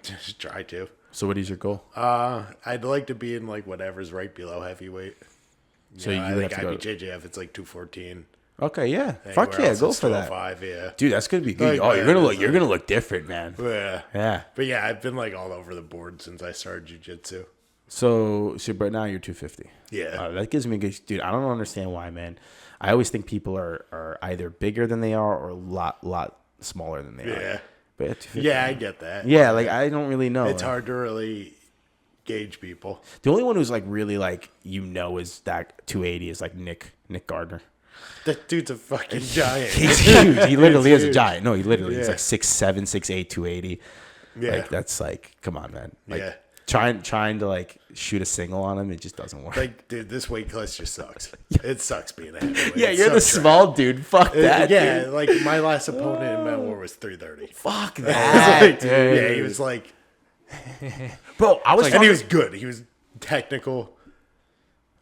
Just try to. So what is your goal? I'd like to be in like whatever's right below heavyweight. So I would think have to go. IBJJF, it's like 214. Okay, yeah. Anywhere Fuck yeah, else, go it's for that. 205, yeah. Dude, that's gonna be good. Like, You're gonna look different, man. Yeah. Yeah. But yeah, I've been like all over the board since I started jiu-jitsu. So but now you're 250. Yeah. That gives me a good, dude. I don't understand why, man. I always think people are either bigger than they are or a lot smaller than they are. Yeah. But at 250, Yeah, I get that. yeah, like I don't really know. It's hard to really gauge people. The only one who's like really like is that 280 is like Nick Gardner. That dude's a fucking giant. He's huge. He literally is a huge. giant. No, he literally is Yeah. like 6'7", 6'8", 280. Yeah. Like that's like, come on, man. Like Yeah. trying to like shoot a single on him, it just doesn't work. Like, dude, this weight class just sucks. It sucks being a heavyweight. Yeah, It's you're so the trash. small dude. Fuck that. Yeah, dude. like my last opponent in Mount War was 330. Fuck that. Yeah, he was like, Bro, I was and he was good. He was technical,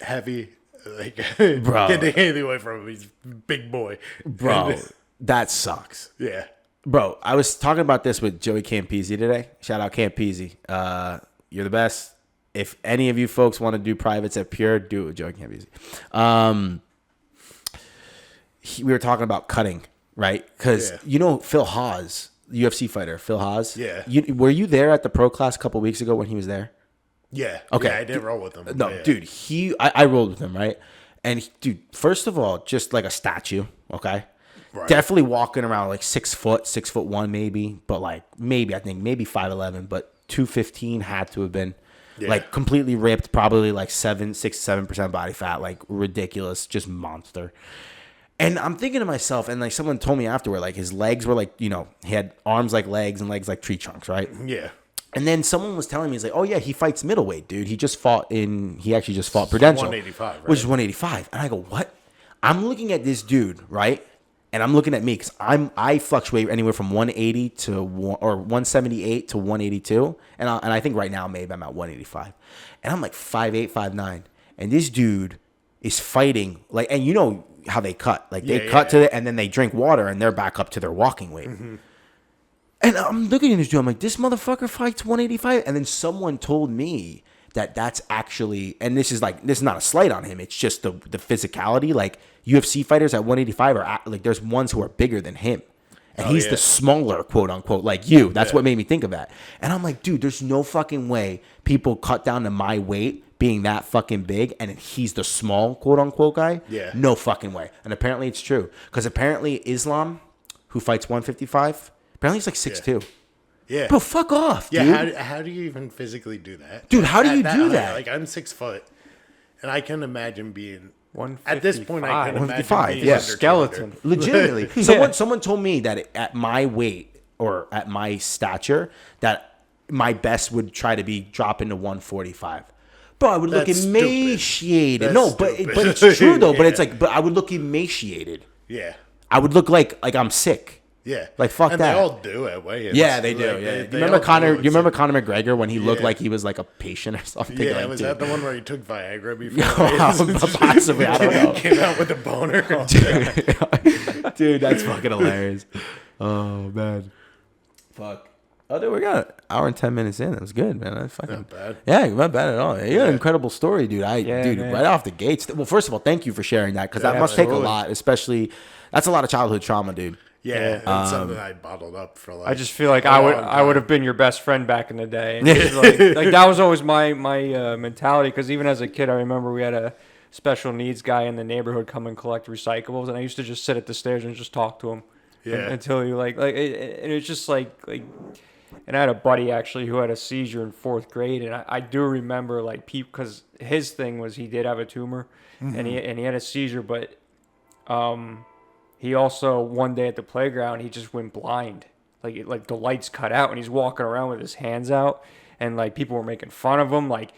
heavy. Like, Bro. can't take anything away from him. He's a big boy. bro, And, that sucks. yeah. Bro, I was talking about this with Joey Campese today. Shout out Campese. You're the best. If any of you folks want to do privates at Pure, do it with Joey Campese. We were talking about cutting, right? Because you know Phil Haas, UFC fighter, Phil Haas. Yeah. Were you there at the pro class a couple weeks ago when he was there? Yeah. Okay. Yeah, I didn't roll with him. No, Yeah. dude, I rolled with him, right? And dude, first of all, just like a statue, okay? Right. Definitely walking around like 6'1" maybe, but like maybe 5'11", but 215 had to have been. Yeah. Like completely ripped, probably like 6-7% body fat, like ridiculous, just monster. And I'm thinking to myself, and like someone told me afterward, like his legs were like, you know, he had arms like legs and legs like tree trunks, right? Yeah. And then someone was telling me, he's like, oh yeah, he fights middleweight, dude. He actually just fought Prudential. 185, right? Which is 185. And I go, what? I'm looking at this dude, right? And I'm looking at me because I fluctuate anywhere from 180 to 178 to 182. And I think right now maybe I'm at 185. And I'm like 5'8", 5'9". And this dude is fighting, like, and you know how they cut. Like they cut to it and then they drink water and they're back up to their walking weight. Mm-hmm. And I'm looking at this dude. I'm like, this motherfucker fights 185. And then someone told me that's actually, and this is not a slight on him. It's just the physicality. Like UFC fighters at 185 are like, there's ones who are bigger than him. And he's the smaller, quote unquote, like you. That's what made me think of that. And I'm like, dude, there's no fucking way people cut down to my weight being that fucking big and he's the small, quote unquote guy. Yeah. No fucking way. And apparently it's true. Because apparently Islam, who fights 155, apparently he's like 6'2". Yeah. Bro, fuck off, dude. Yeah, how do you even physically do that? Dude, how do you do height? that? Like, I'm 6 foot, and I can imagine being... 155. At this point, I can imagine 155, being yeah. under Skeleton. 200. Legitimately. Someone told me that at my weight or at my stature that my best would try to be dropping to 145. Bro, I would look That's stupid. emaciated. That's No, but stupid. it's true though. But Yeah. it's like, but I would look emaciated. Yeah. I would look like I'm sick. Yeah. Like, fuck and that. they all do it. Weigh-ins. Yeah, they do. Like, Yeah. they You remember all Conor? do it. You remember Conor McGregor when he looked Yeah. like he was like a patient or something? Yeah, like, was dude. that the one where he took Viagra before? Possibly, I don't know. Came out with a boner. Dude, that's fucking hilarious. Oh man, fuck. Oh, dude, we got an hour and 10 minutes in. That was good, man. That's fucking Not bad. Yeah, not bad at all. You got an incredible story, dude. Dude, man. right off the gates. Well, first of all, thank you for sharing that because that must take a absolutely. lot. Especially, that's a lot of childhood trauma, dude. Yeah, it's something I bottled up for like. I just feel like a I long would time. have been your best friend back in the day. And it's like that was always my mentality. Because even as a kid, I remember we had a special needs guy in the neighborhood come and collect recyclables, and I used to just sit at the stairs and just talk to him. Yeah. Until he and it's just like. And I had a buddy actually who had a seizure in 4th grade, and I do remember like people because his thing was he did have a tumor, and he had a seizure, but he also one day at the playground he just went blind, like the lights cut out, and he's walking around with his hands out, and like people were making fun of him, like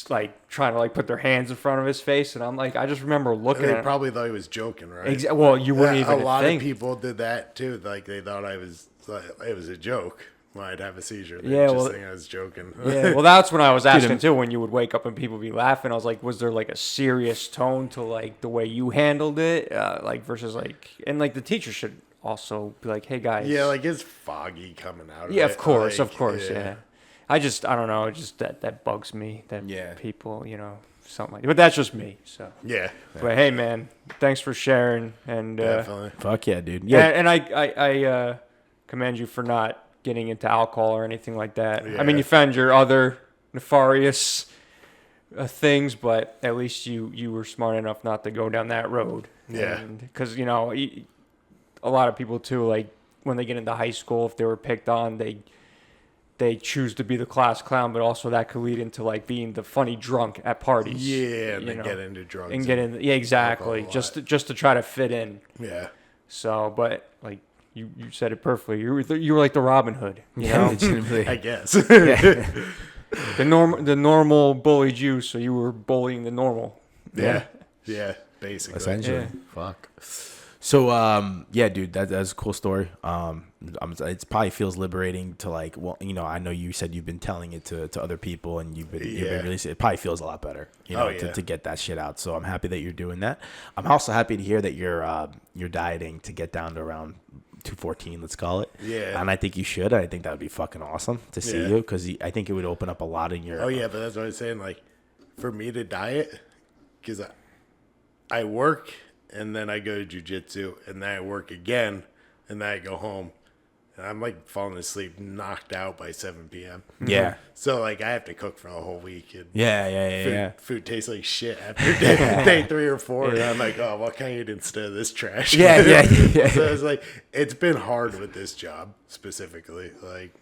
like trying to like put their hands in front of his face, and I'm like, I just remember looking They at probably thought he was joking, right? Well, you wouldn't Yeah, even a lot think. of people did that too. Like they thought it was a joke when I'd have a seizure. They Yeah, just well- think I was joking. Yeah, well, that's when I was asking too. When you would wake up and people be laughing, I was like, was there like a serious tone to like the way you handled it, like versus like, and like the teacher should also be like, hey guys, Yeah, like it's foggy coming out of yeah, it. of course, Like, yeah. I don't know, just that bugs me that Yeah. people, something like that. But that's just me. So, Yeah, but hey, man, thanks for sharing, and definitely. Fuck yeah, dude. yeah, Yeah. and I commend you for not getting into alcohol or anything like that. I mean, Yeah. you found your other nefarious things, but at least you were smart enough not to go down that road. Yeah. Because a lot of people too, like when they get into high school, if they were picked on, they choose to be the class clown, but also that could lead into like being the funny drunk at parties. Yeah, and then get into drugs. And get in, yeah, exactly, alcohol a just to try to fit in. Yeah. So, but like you said it perfectly. You were like the Robin Hood, Yeah, legitimately. I guess. the normal bullied you, so you were bullying the normal. Yeah. Yeah, basically. Essentially. Yeah. Fuck. So, yeah, dude, that's a cool story. It probably feels liberating to like, well, I know you said you've been telling it to other people and you've been releasing it. It probably feels a lot better, to get that shit out. So I'm happy that you're doing that. I'm also happy to hear that you're dieting to get down to around 214, let's call it. Yeah. And I think you should. I think that would be fucking awesome to see you, because I think it would open up a lot in your. Oh, yeah, but that's what I was saying. Like, for me to diet, because I work and then I go to jiu-jitsu and then I work again and then I go home. And I'm like falling asleep, knocked out by 7 p.m. Yeah. So, like, I have to cook for a whole week. And Yeah. food tastes like shit after day 3 or 4. And I'm like, oh, what can I eat instead of this trash? Yeah. So it's like, it's been hard with this job specifically. Like,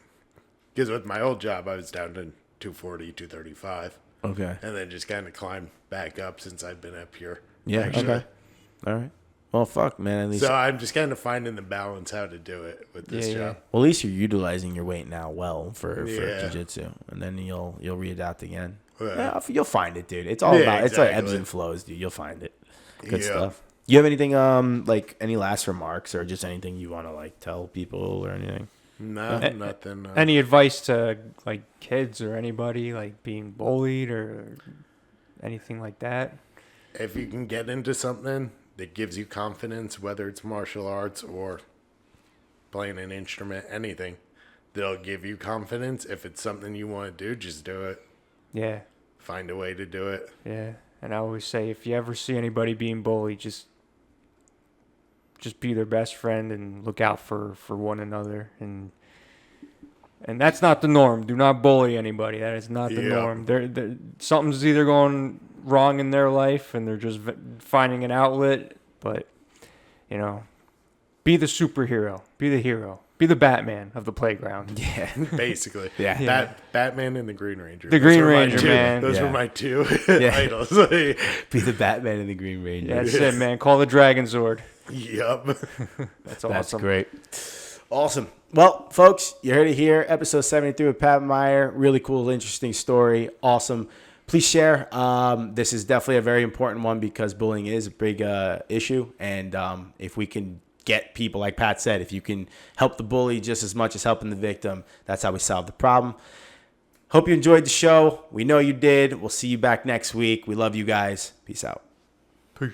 because with my old job, I was down to 240, 235. Okay. And then just kind of climbed back up since I've been up here. Yeah. actually. Okay. All right. Well, fuck, man. At least. So I'm just kind of finding the balance how to do it with this job. Well, at least you're utilizing your weight now well for Yeah. jiu-jitsu, and then you'll readapt again. Yeah. You'll find it, dude. It's all about it's like ebbs exactly. and flows, dude. You'll find it. Good Yeah. stuff. You have anything like any last remarks or just anything you want to like tell people or anything? No, nothing. Any advice to like kids or anybody like being bullied or anything like that? If you can get into something that gives you confidence, whether it's martial arts or playing an instrument, anything that'll give you confidence. If it's something you want to do, just do it. Yeah. Find a way to do it. Yeah. And I always say, if you ever see anybody being bullied, just be their best friend and look out for one another. And that's not the norm. Do not bully anybody. That is not the norm. Something's either going wrong in their life and they're just finding an outlet. But, be the superhero. Be the hero. Be the Batman of the playground. Yeah. Basically. Yeah. Batman and the Green Ranger. The Green Ranger, man. Those Yeah. were my two Yeah. idols. Be the Batman and the Green Ranger. That's it, man. Call the Dragon Zord. Yup. That's awesome. That's great. Awesome. Well, folks, you heard it here. Episode 73 with Pat Meyer. Really cool, interesting story. Awesome. Please share. This is definitely a very important one because bullying is a big issue. And if we can get people, like Pat said, if you can help the bully just as much as helping the victim, that's how we solve the problem. Hope you enjoyed the show. We know you did. We'll see you back next week. We love you guys. Peace out. Peace.